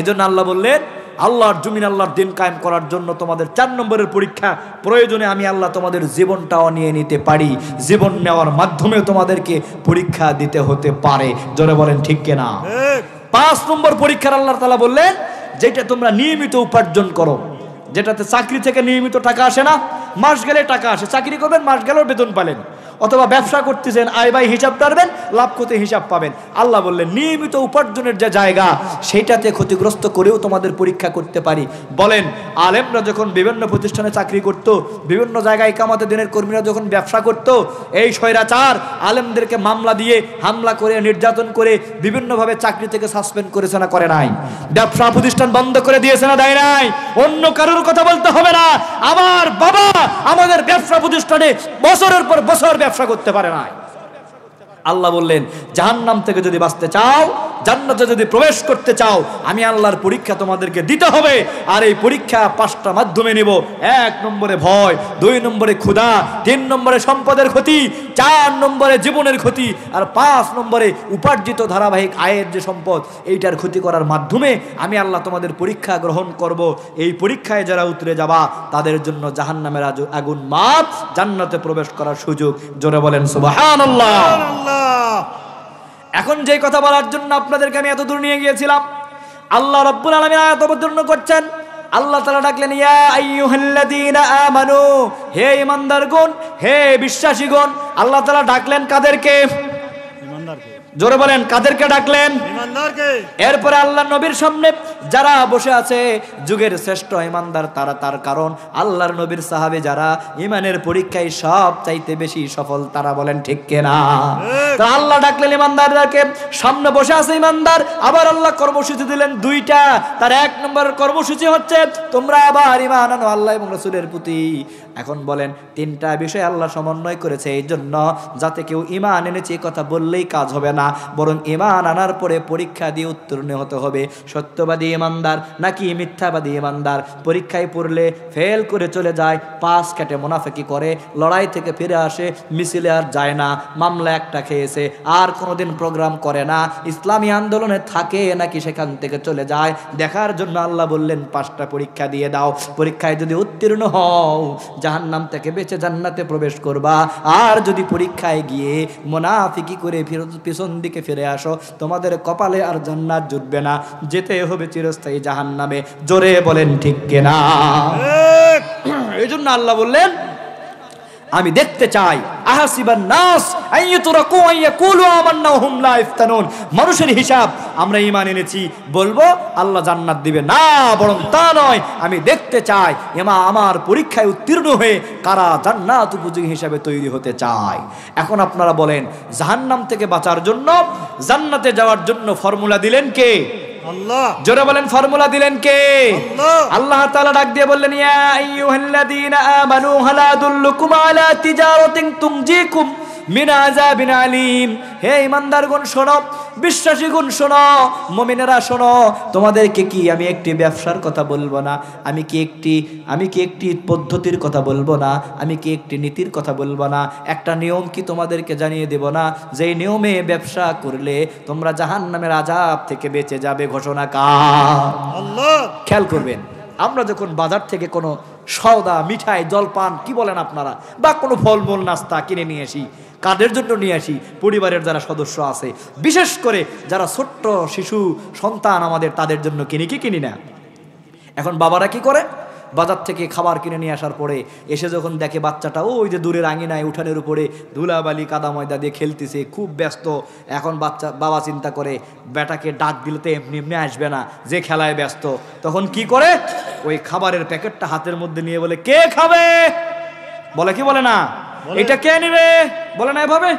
এজন্য আল্লাহ বললেন আল্লাহর জমিন আল্লাহর দিন কায়েম করার জন্য তোমাদের 4 নম্বরের পরীক্ষা প্রয়োজনে আমি আল্লাহ তোমাদের জীবনটাও নিয়ে নিতে পারি, জীবন নেওয়ার মাধ্যমে তোমাদেরকে পরীক্ষা দিতে হতে পারে। জোরে বলেন ঠিক কিনা? 5 নম্বর পরীক্ষার আল্লাহ তাআলা বললেন যেটা তোমরা নিয়মিত উপার্জন করো, যেটাতে চাকরি থেকে নিয়মিত টাকা আসে না, মাস গেলে টাকা আসে, চাকরি করবেন মাস গেলেও বেতন পালেন, অথবা ব্যবসা করতেছেন আয় ব্যয় হিসাব করবেন, লাভ ক্ষতি হিসাব পাবেন। আল্লাহ বললেন নিয়মিত উপার্জনের যে জায়গা সেইটাতে ক্ষতিগ্রস্ত করেও তোমাদের পরীক্ষা করতে পারি। বলেন আলেমরা যখন বিভিন্ন প্রতিষ্ঠানে চাকরি করত, বিভিন্ন জায়গায় ইকামতে দিনের কর্মীরা যখন ব্যবসা করত, এই স্বৈরাচার আলেমদেরকে মামলা দিয়ে হামলা করে নির্যাতন করে বিভিন্নভাবে চাকরি থেকে সাসপেন্ড করেছে না করে নাই? ব্যবসা প্রতিষ্ঠান বন্ধ করে দিয়েছে না দেয় নাই? অন্য কারোর কথা বলতে হবে না, আমার বাবা আমাদের ব্যবসা প্রতিষ্ঠানে বছরের পর বছর ব্যবসা করতে পারে না। আল্লাহ বললেন জাহান্নাম থেকে যদি বাঁচতে চাও, জান্নাতে যদি প্রবেশ করতে চাও, আমি আল্লাহর পরীক্ষা তোমাদেরকে দিতে হবে। আর এই পরীক্ষা 5টা মাধ্যমে নেব। 1 নম্বরে ভয়, 2 নম্বরে ক্ষুধা, 3 নম্বরে সম্পদের ক্ষতি, 4 নম্বরে জীবনের ক্ষতি, আর 5 নম্বরে উপার্জিত ধারাবাহিক আয়ের যে সম্পদ এইটার ক্ষতি করার মাধ্যমে আমি আল্লাহ তোমাদের পরীক্ষা গ্রহণ করব। এই পরীক্ষায় যারা উতরে যাবা তাদের জন্য জাহান্নামের আগুন মাপ, জান্নাতে প্রবেশ করার সুযোগ। জোরে বলেন সুবহানাল্লাহ। এখন যে কথা বলার জন্য আপনাদেরকে আমি এত দূর নিয়ে গিয়েছিলাম, আল্লাহ রাব্বুল আলামিন আয়াত অবতীর্ণ করছেন। আল্লাহ তাআলা ডাকলেন ইয়া আইয়ুহাল্লাযীনা আমানু, হে ঈমানদারগণ, হে বিশ্বাসীগণ। আল্লাহ তাআলা ডাকলেন কাদেরকে? ঈমানদারকে। জোরে বলেন কাদেরকে ডাকলেন? ঈমানদারকে। এরপরে আল্লাহ নবীর সামনে যারা বসে আছে যুগের শ্রেষ্ঠ ঈমানদার তারা, তার কারণ আল্লাহর নবীর সাহাবী যারা ইমানের পরীক্ষায় সব চাইতে বেশি সফল তারা, বলেন ঠিক কিনা? তো আল্লাহ ডাকলেন ঈমানদারদেরকে, সামনে বসে আছে ঈমানদার। আবার আল্লাহ কর্মসূচি দিলেন 2টা। তার 1 নম্বরের কর্মসূচি হচ্ছে তোমরা আবার ঈমান আনো আল্লাহ এবং রাসূলের প্রতি। এখন বলেন 3টা বিষয় আল্লাহ সমন্বয় করেছে এই জন্য যাতে কেউ ঈমান এনেছে এই কথা বললেই কাজ হবে না, বরং ঈমান আনার পরে পরীক্ষা দিয়ে উত্তীর্ণ হতে হবে। সত্যবাদী ঈমানদার নাকি মিথ্যাবাদী ঈমানদার? পরীক্ষায় পড়লে ফেল করে চলে যায়, পাস কেটে মুনাফিকি করে, লড়াই থেকে ফিরে আসে, মিছিলে আর যায় না, মামলা একটা খেয়েছে, আর কোনোদিন প্রোগ্রাম করে না, ইসলামী আন্দোলনে থাকে নাকি সেখান থেকে চলে যায়। দেখার জন্য আল্লাহ বললেন 5টা পরীক্ষা দিয়ে দাও, পরীক্ষায় যদি উত্তীর্ণ হও জাহান্নাম থেকে বেঁচে জান্নাতে প্রবেশ করবা, আর যদি পরীক্ষায় গিয়ে মুনাফিকি করে পিছন দিকে ফিরে আসো তোমাদের কপালে আর জান্নাত জুটবে না, যেতে হবে চিরস্থায়ী জাহান্নামে। জোরে বলেন ঠিক কিনা? এই জন্য আল্লাহ বললেন আমি দেখতে চাই আহাসিবান নাস আইয়ুতরাকু আইয়াকুলু আমান্না ওয়া হুম লা ইফতানুন। মানুষের হিসাব আমরা ঈমান এনেছি বলবো আল্লাহ জান্নাত দিবে না, বরং তা নয়, আমি দেখতে চাই আমার পরীক্ষায় উত্তীর্ণ হয়ে কারা জান্নাত উপযোগী হিসাবে তৈরি হতে চায়। এখন আপনারা বলেন জাহান্নাম থেকে বাঁচার জন্য, জান্নাতে যাওয়ার জন্য ফর্মুলা দিলেন কে? আল্লাহ। জোরে বলেন ফর্মুলা দিলেন কে? আল্লাহ। আল্লাহ তাআলা ডাক দিয়ে বললেন ইয়া আইয়ুহাল্লাযীনা আমানু হাল আদুল্লুকুম আলা তিজারাতিন তুনজিকুম মিন আযাবিন আলীম। হে ঈমানদারগণ শোনো, বিশ্বাসীগণ শোনো, মুমিনেরা শোনো, তোমাদেরকে কি আমি একটি ব্যবসার কথা বলবো না? আমি কি একটি পদ্ধতির কথা বলবো না? আমি কি একটি নীতির কথা বলবো না? একটা নিয়ম কি তোমাদেরকে জানিয়ে দেব না, যেই নিয়মে ব্যবসা করলে তোমরা জাহান্নামের আযাব থেকে বেঁচে যাবে? ঘোষণা কার? আল্লাহ। খেয়াল করবেন, আমরা যখন বাজার থেকে কোনো সওদা, মিঠাই, জলপান কি বলেন আপনারা, বা কোনো ফলমূল নাস্তা কিনে নিয়ে আসি, কাদের জন্য নিয়ে আসি? পরিবারের যারা সদস্য আছে, বিশেষ করে যারা ছোট্ট শিশু সন্তান আমাদের, তাদের জন্য কিনি না? এখন বাবারা কি করে? বাজার থেকে খাবার কিনে নিয়ে আসার পরে এসে যখন দেখে বাচ্চাটা ওই যে দূরের আঙিনায় উঠানের উপরে ধুলাবালি কাদা ময়দা দিয়ে খেলতেছে, খুব ব্যস্ত, এখন বাবা চিন্তা করে বেটাকে ডাক দিলে তো এমনি এমনি আসবে না, যে খেলায় ব্যস্ত, তখন কি করে? ওই খাবারের প্যাকেটটা হাতের মধ্যে নিয়ে বলে কে খাবে? বলে কি বলে না? এটা কে নিবে? বলে না এভাবে?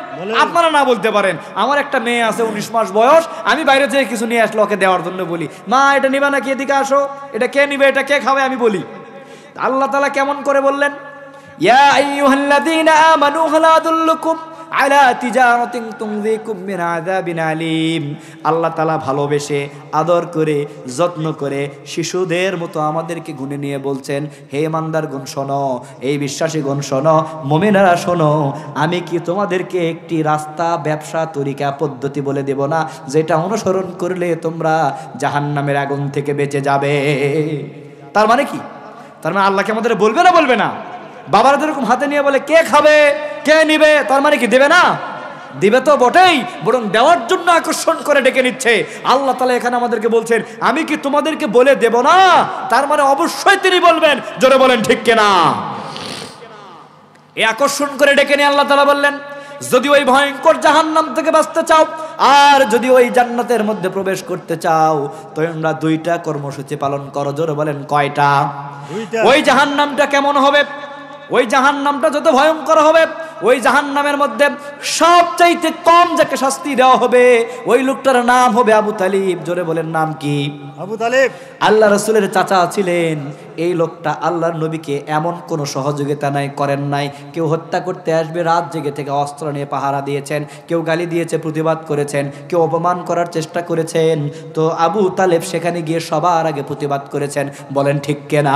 আপনারা না বলতে পারেন, আমার একটা মেয়ে আছে 19 মাস বয়স, আমি বাইরে থেকে কিছু নিয়ে আসলো ওকে দেওয়ার জন্য বলি, মা এটা নিবা নাকি, এদিকে আসো, এটা কে নিবে, এটা কে খাবে, আমি বলি। আল্লাহ তাআলা কেমন করে বললেন ইয়া আইয়ুহাল্লাযীনা আমানু হাল আদুল্লুকুম আলা তিজারাতিন তুনজিকুম মিন আযাবিন আলীম। আল্লাহ তাআলা ভালোবেসে, আদর করে, যত্ন করে শিশুদের মতো আমাদেরকে গুণে নিয়ে বলছেন, হে ইমানদারগণ শোনো, এই বিশ্বাসীগণ শোনো, মুমিনেরা শোনো, আমি কি তোমাদেরকে একটি রাস্তা, ব্যবসা, তরিকা, পদ্ধতি বলে দেব না, যেটা অনুসরণ করলে তোমরা জাহান্নামের আগুন থেকে বেঁচে যাবে? তার মানে কি? তার মানে আল্লাহকে আমাদের বলবে না? বলবে না? বাবারা যেরকম হাতে নিয়ে বলে কে খাবে, কে নিবে, তার মানে কি দেবে না? দিবে তো বটেই, বরং দেওয়ার জন্য আকর্ষণ করে ডেকে নিচ্ছে। আল্লাহ তাআলা এখানে আমাদেরকে বলছেন আমি কি তোমাদেরকে বলে দেব না? তার মানে অবশ্যই তিনি বলবেন। জোরে বলেন ঠিক কিনা? এই আকর্ষণ করে ডেকে নিয়ে আল্লাহ তাআলা বললেন যদি ওই ভয়ঙ্কর জাহান্নাম থেকে বাঁচতে চাও, আর যদি ওই জান্নাতের মধ্যে প্রবেশ করতে চাও, তোমরা 2টা কর্মসূচি পালন করো। জোরে বলেন কয়টা? 2টা। ওই জাহান্নামটা কেমন হবে? ওই জাহান্নামটা যত ভয়ঙ্কর হবে, ওই জাহান্নামের মধ্যে সবচাইতে কম যাকে শাস্তি দেওয়া হবে, ওই লোকটার নাম হবে আবু তালিব। জোরে বলেন নাম কি? আবু তালিব। আল্লাহ রাসূলের চাচা ছিলেন। এই লোকটা আল্লাহর নবীকে এমন কোনো সহযোগিতা করেন নাই। কেউ হত্যা করতে আসবে, রাত জেগে থেকে অস্ত্র নিয়ে পাহারা দিয়েছেন, কেউ গালি দিয়েছে, প্রতিবাদ করেছেন, কেউ অপমান করার চেষ্টা করেছেন, তো আবু তালেব সেখানে গিয়ে সবার আগে প্রতিবাদ করেছেন। বলেন ঠিক কিনা?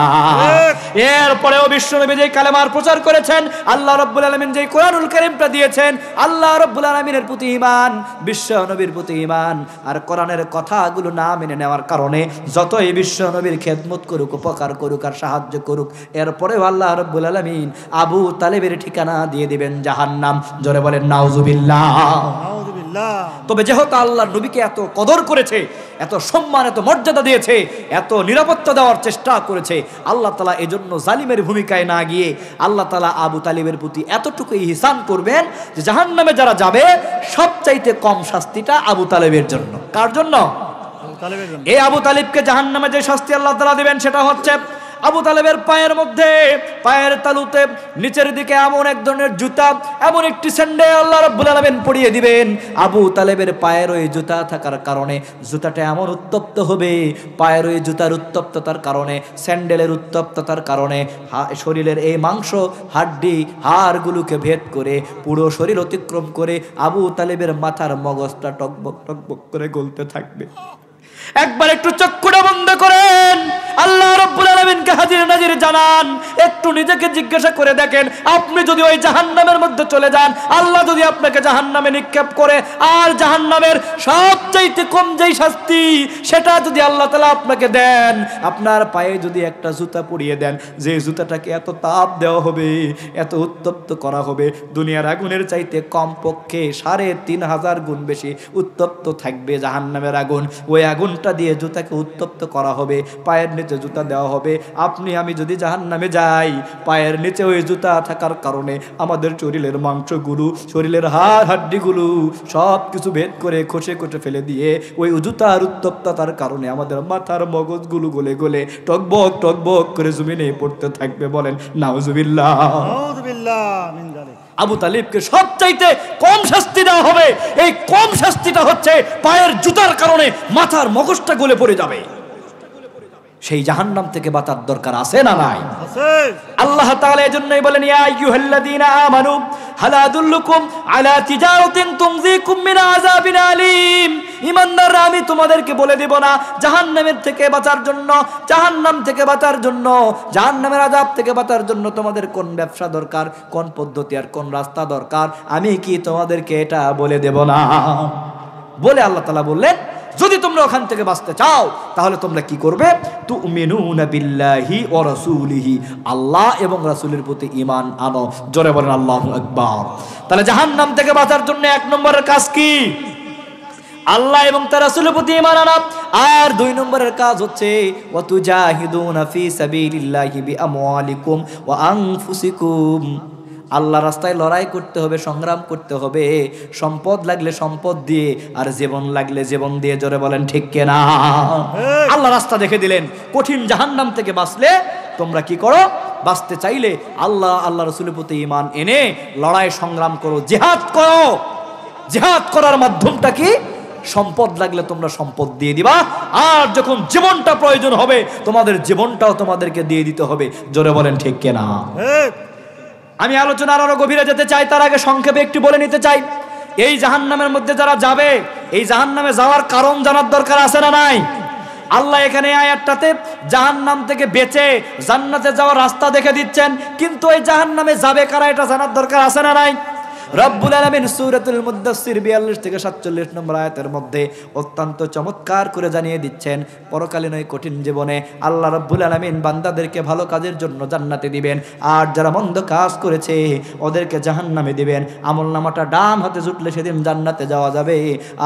এরপরেও বিশ্বনবী যে কালেমার প্রচার করেছেন, আল্লাহ রাব্বুল আলামিন যে কোরআনুল কারীমটা দিয়েছেন, আল্লাহ রাব্বুল আলামিনের প্রতি ঈমান, বিশ্বনবীর প্রতি ঈমান, আর কোরআনের কথাগুলো না মেনে নেওয়ার কারণে যতই বিশ্বনবীর খেদমত করুক, উপকার করুক, আর সাহায্য করুক, এরপরেও আল্লাহ রাব্বুল আলামিন আবু তালেবের ঠিকানা দিয়ে দিবেন জাহান্নাম। জোরে বলেন নাউজুবিল্লাহ। তবে যেহেতু আল্লাহর নবীকে এত কদর করেছে, এত সম্মান, এত মর্যাদা দিয়েছে, এত নিরাপত্তা দেওয়ার চেষ্টা করেছে, আল্লাহ তাআলা এজন্য জালিমের ভূমিকায় না গিয়ে আল্লাহ তাআলা আবু তালিবের প্রতি এতটুকু ইহসান করবেন যে জাহান্নামে যারা যাবে সবচাইতে কম শাস্তিটা আবু তালেবের জন্য। কার জন্য? এই আবু তালিবকে জাহান্নামে যে শাস্তি আল্লাহ তাআলা দিবেন সেটা হচ্ছে আবু তালেবের পায়ের মধ্যে, পায়ের তালুতে নিচের দিকে এমন এক ধরনের জুতা, এমন একটি স্যান্ডেল আল্লাহ রাব্বুল আলামিন পরিয়ে দিবেন। আবু তালেবের পায়ের ওই জুতা থাকার কারণে জুতাটা এমন উত্তপ্ত হবে, পায়ের ওই জুতার উত্তপ্ততার কারণে, স্যান্ডেলের উত্তপ্ততার কারণে শরীরের এই মাংস, হাড্ডি, হাড়গুলোকে ভেদ করে পুরো শরীর অতিক্রম করে আবু তালেবের মাথার মগজটা টকবক টকবক করে গলতে থাকবে। একবার একটু চক্ষুটা বন্ধ করেন, আল্লাহ রাব্বুল আলামিনকে হাজির নাজির জানান। একটু নিজেকে জিজ্ঞাসা করে দেখেন, আপনি যদি ওই জাহান্নামের মধ্যে চলে যান, আল্লাহ যদি আপনাকে জাহান্নামে নিক্ষেপ করে, আর জাহান্নামের সবচাইতে কম যেই শাস্তি সেটা যদি আল্লাহ তাআলা আপনাকে দেন, আপনার পায়ে যদি একটা জুতা পরিয়ে দেন, যে জুতাটাকে এত তাপ দেওয়া হবে, এত উত্তপ্ত করা হবে, দুনিয়ার আগুনের চাইতে কমপক্ষে 3500 গুণ বেশি উত্তপ্ত থাকবে জাহান্নামের আগুন। ওই আগুনটা দিয়ে জুতাকে উত্তপ্ত করা হবে, পায়ের নিচে জুতা দেওয়া হবে। আপনি আমি যদি জাহান্নামে যাই, পায়ের নিচে ওই জুতা থাকার কারণে আমাদের শরীরের মাংসগুলো, শরীরের হাড় হাড্ডিগুলো সব কিছু ভেদ করে খসে খসে ফেলে দিয়ে ওই জুতার উত্তপ্ততার কারণে আমাদের মাথার মগজগুলো গলে গলে টকবক টকবক করে জমিনে পড়তে থাকবে। বলেন নাউজুবিল্লাহ। আবু তালিবকে সবচাইতে কম শাস্তি দেওয়া হবে। এই কম শাস্তিটা হচ্ছে পায়ের জুতার কারণে মাথার মগজটা গলে পড়ে যাবে। সেই জাহান্নাম থেকে বাঁচার দরকার আছে না নাই? আল্লাহ তাআলা এজন্যই বলেন, ইয়া আইয়ুহাল্লাযীনা আমানু হাল আদুল্লুকুম আলা তিজারাতিন তুনজিকুম মিন আযাবিন আলীম। ঈমানদাররা, আমি তোমাদেরকে বলে দেব না জাহান্নামের থেকে বাঁচার জন্য, জাহান্নাম থেকে বাঁচার জন্য, জাহান্নামের আযাব থেকে বাঁচার জন্য তোমাদের কোন ব্যবসা দরকার, কোন পদ্ধতি আর কোন রাস্তা দরকার, আমি কি তোমাদেরকে এটা বলে দেব না? বলে আল্লাহ তাআলা বললেন, যদি তোমরা ওখান থেকে বাঁচতে চাও তাহলে তোমরা কি করবে? তুমিনুনা বিল্লাহি ওয়া রাসূলিহি, আল্লাহ এবং রাসূলের প্রতি ঈমান আনো। জোরে বলেন আল্লাহু আকবার। তাহলে জাহান্নাম থেকে বাঁচার জন্য 1 নম্বরের কাজ কি? আল্লাহ এবং তার রাসূলের প্রতি ঈমান আনা। আর 2 নম্বরের কাজ হচ্ছে ওয়া তুজাহিদুনা ফি সাবিলিল্লাহি বিআমওয়ালিকুম ওয়া আনফুসিকুম, আল্লাহ রাস্তায় লড়াই করতে হবে, সংগ্রাম করতে হবে। সম্পদ লাগলে সম্পদ দিয়ে, আর জীবন লাগলে জীবন দিয়ে। জোরে বলেন ঠিক কিনা? আল্লাহ রাস্তা দেখে দিলেন। কঠিন জাহান্নাম থেকে বাঁচলে তোমরা কি করো? বাঁচতে চাইলে আল্লাহ রাসূলের প্রতি ঈমান এনে লড়াই সংগ্রাম করো, জিহাদ করো। জিহাদ করার মাধ্যমটা কি? সম্পদ লাগলে তোমরা সম্পদ দিয়ে দিবা, আর যখন জীবনটা প্রয়োজন হবে তোমাদের জীবনটাও তোমাদেরকে দিয়ে দিতে হবে। জোরে বলেন ঠিক কিনা? আমি আলোচনার আরো গভীরে যেতে চাই, তার আগে সংক্ষেপে একটু বলে নিতে চাই, এই জাহান্নামের মধ্যে যারা যাবে, এই জাহান্নামে যাওয়ার কারণ জানার দরকার আছে না নাই? আল্লাহ এখানে আয়াতটাতে জাহান্নাম থেকে বেঁচে জান্নাতে যাওয়ার রাস্তা দেখে দিচ্ছেন, কিন্তু এই জাহান্নামে যাবে কারা এটা জানার দরকার আছে না নাই? রব্বুল আলামিন সূরাতুল মুদ্দাসসির 42 থেকে 47 নম্বর আয়াতের মধ্যে অত্যন্ত চমৎকার করে জানিয়ে দিচ্ছেন, পরকালীন ওই কঠিন জীবনে আল্লাহ রব্বুল আলামিন বান্দাদেরকে ভালো কাজের জন্য জান্নাতে দিবেন, আর যারা মন্দ কাজ করেছে ওদেরকে জাহান্নামে দিবেন। আমলনামাটা ডান হাতে জুটলে সেদিন জান্নাতে যাওয়া যাবে,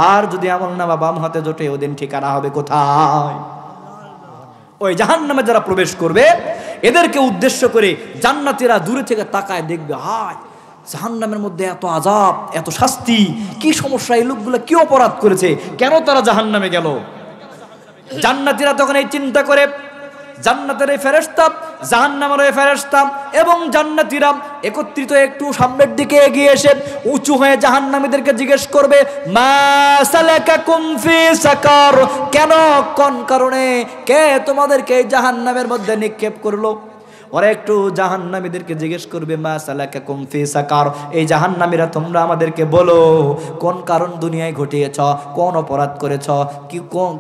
আর যদি আমলনামা বাম হাতে জোটে ওদিন ঠিকানা হবে কোথায়? ওই জাহান্নামে যারা প্রবেশ করবে এদেরকে উদ্দেশ্য করে জান্নাতীরা দূরে থেকে তাকায় দেখবে, হায় জাহান্নামের মধ্যে এত আযাব, এত শাস্তি, কি সমস্যা, এই লোকগুলো কি অপরাধ করেছে, কেন তারা জাহান্নামে গেল? জান্নাতীরা তখন এই চিন্তা করে, জান্নাতের এই ফেরেশতা, জাহান্নামের এই ফেরেশতা এবং জান্নাতীরা একত্রিত একটু সামনের দিকে এগিয়ে এসে উঁচু হয়ে জাহান্নামীদেরকে জিজ্ঞেস করবে, মা সালাকাকুম ফি সাকার, কেন, কোন কারণে, কে তোমাদেরকে এই জাহান্নামের মধ্যে নিক্ষেপ করলো? ওরা একটু জাহান্নামীদেরকে জিজ্ঞেস করবে, মা সালাকাকুম ফি সাকার, এই জাহান্নামীরা তোমরা আমাদেরকে বলো কোন কারণ দুনিয়ায় ঘটিয়েছ, কোন অপরাধ করেছ,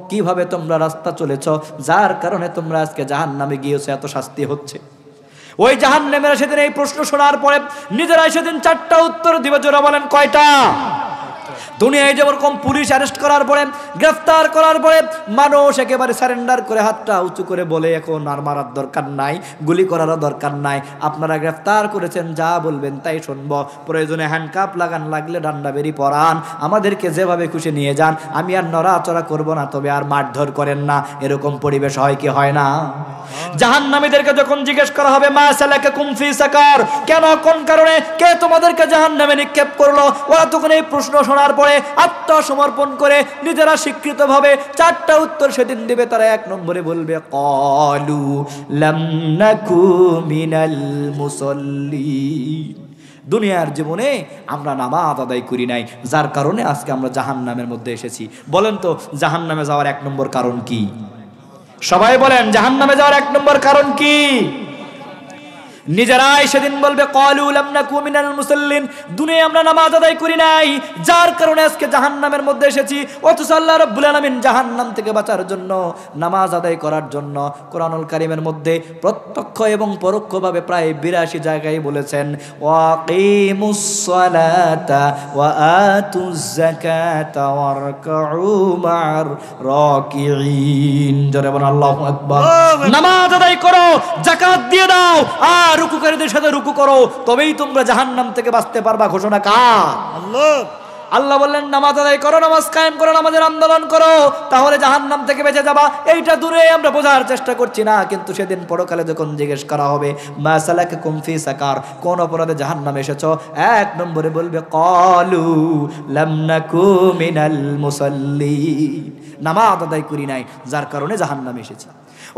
কিভাবে তোমরা রাস্তা চলেছ যার কারণে তোমরা আজকে জাহান্নামে গিয়েছো, এত শাস্তি হচ্ছে। ওই জাহান্নামীরা সেদিন এই প্রশ্ন শোনার পরে নিজেরাই সেদিন 4টা উত্তর দিবে। জোরে বলেন কয়টা? দুনিয়ায় যেরকম পুলিশ অ্যারেস্ট করার পরে, গ্রেফতার করার পরে মানুষ একেবারে সারেন্ডার করে হাতটা উঁচু করে বলে, এখন আর মারার দরকার নাই, গুলি করারও দরকার নাই, আপনারা গ্রেফতার করেছেন, যা বলবেন তাই শুনব, প্রয়োজনে হ্যান্ডকাপ লাগান, লাগলে ডান্ডা বেরি পরান, আমাদেরকে যেভাবে খুশি নিয়ে যান, আমি আর নড়াচড়া করব না, তবে আর মারধর করেন না। এরকম পরিবেশ হয় কি হয় না? জাহান্নামীদেরকে যখন জিজ্ঞেস করা হবে, মা সালাকাকুম ফি সাকার, কেন, কোন কারণে, কে তোমাদেরকে জাহান্নামে নিক্ষেপ করলো, ওরা তখন এই প্রশ্ন শোনার পরে আত্মসমর্পণ করে করে নিজেরা স্বীকৃতভাবে 4টা উত্তর সেদিন দেবে। তারা 1 নম্বরে বলবে ক্বালু লাম নাকু মিনাল মুসাল্লিন, দুনিয়ার জীবনে আমরা নামাজ আদায় করি নাই, যার কারণে আজকে আমরা জাহান্নামের মধ্যে এসেছি। বলেন তো জাহান্নামে যাওয়ার 1 নম্বর কারণ কি? সবাই বলেন জাহান্নামে যাওয়ার 1 নম্বর কারণ কি? নিজেরাই সেদিন বলবে ক্বালু লাম নাকু মিনাল মুসাল্লিন, দুনিয়ায় আমরা নামাজ আদায় করি নাই, যার কারণে আজকে জাহান্নামের মধ্যে এসেছি। অথচ আল্লাহ রাব্বুল আলামিন জাহান্নাম থেকে বাঁচার জন্য, নামাজ আদায় করার জন্য কোরআনুল কারীমের মধ্যে প্রত্যক্ষ এবং পরোক্ষভাবে প্রায় 82 জায়গায় বলেছেন ওয়াকিমুস সালাতা ওয়া আতুজ যাকাতা ওয়ারকাউ মা'আর রাকিঈন। জোরে বলেন আল্লাহু আকবার। নামাজ আদায় করো, যাকাত দিয়ে দাও, আর রুকুকারীদের সাথে রুকু করো, তবেই তোমরা জাহান্নাম থেকে বাঁচতে পারবা। ঘোষণা কার? আল্লাহ। আল্লাহ বললেন নামাজ আদায় করো, নামাজ কায়েম করো, নামাজের আন্দোলন করো, তাহলে জাহান্নাম থেকে বেঁচে যাবা। এইটা দূরে আমরা বোঝার চেষ্টা করছি না, কিন্তু সেদিন পরকালে যখন জিজ্ঞেস করা হবে মা সালাকাকুম ফি সাকার, কোন অপরাধে জাহান্নামে এসেছো, 1 নম্বরে বলবে ক্বালু লাম নাকু মিনাল মুসাল্লিন, নামাজ আদায় করি নাই, যার কারণে জাহান্নামে এসেছি।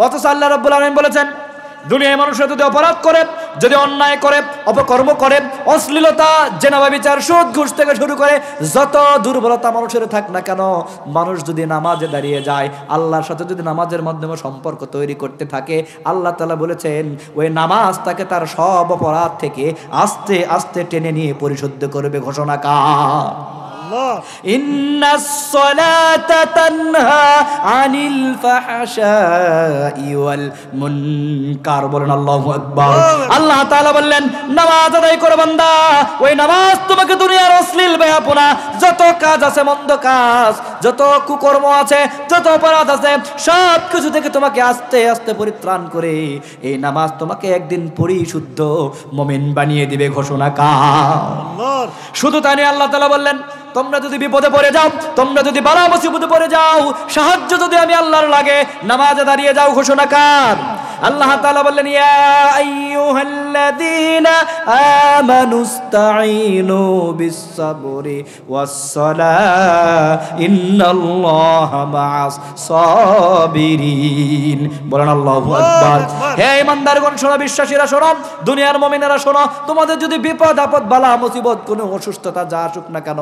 অথচ আল্লাহ রাব্বুল আলামিন বলেছেন দুনিয়ায় মানুষরা যদি অপরাধ করে, যদি অন্যায় করে, অপকর্ম করে, অশ্লীলতা, জেনা, ব্যভিচার, সুদ, ঘুষ থেকে শুরু করে যত দুর্বলতা মানুষের থাক না কেন, মানুষ যদি নামাজে দাঁড়িয়ে যায়, আল্লাহর সাথে যদি নামাজের মাধ্যমে সম্পর্ক তৈরি করতে থাকে, আল্লাহ তাআলা বলেছেন ওই নামাজ তাকে তার সব অপরাধ থেকে আস্তে আস্তে টেনে নিয়ে পরিশুদ্ধ করবে। ঘোষণা কার? ইন্নাস সালাতা তানহা আনিল ফাহশাই ওয়াল মুনকার। বলেন আল্লাহু আকবার। আল্লাহ তাআলা বললেন নামাজ আদায় করো বান্দা, ওই নামাজ তোমাকে দুনিয়ার অশ্লীল বেহাপনা যত কাজ আছে, মন্দ কাজ, যত কুকর্ম আছে, যত অপরাধ আছে, সব কিছু থেকে তোমাকে আস্তে আস্তে পরিত্রাণ করে এই নামাজ তোমাকে একদিন পরিশুদ্ধ মুমিন বানিয়ে দিবে। ঘোষণা কার? শুধু তাই নয়, আল্লাহ তাআলা বললেন তোমরা যদি বিপদে পড়ে যাও, তোমরা যদি বালা মুসিবতে পড়ে যাও, সাহায্য যদি আমি আল্লাহর লাগে, নামাজে দাঁড়িয়ে যাও। ঘোষণা কার? আল্লাহ তাআলা বললেন ইয়া আইয়ুহাল্লাযীনা আমানুস্তাঈনু বিস-সাবরি ওয়াস-সালাহ ইন্নাল্লাহা মা'আস সাবিরিন। বলেন আল্লাহু আকবার। হে ঈমানদারগণ শোনো, বিশ্বাসীরা শোনো, দুনিয়ার মুমিনেরা শোনো, তোমাদের যদি বিপদ আপদ, বালা মুসিবত, কোনো অসুস্থতা যা আসুক না কেন,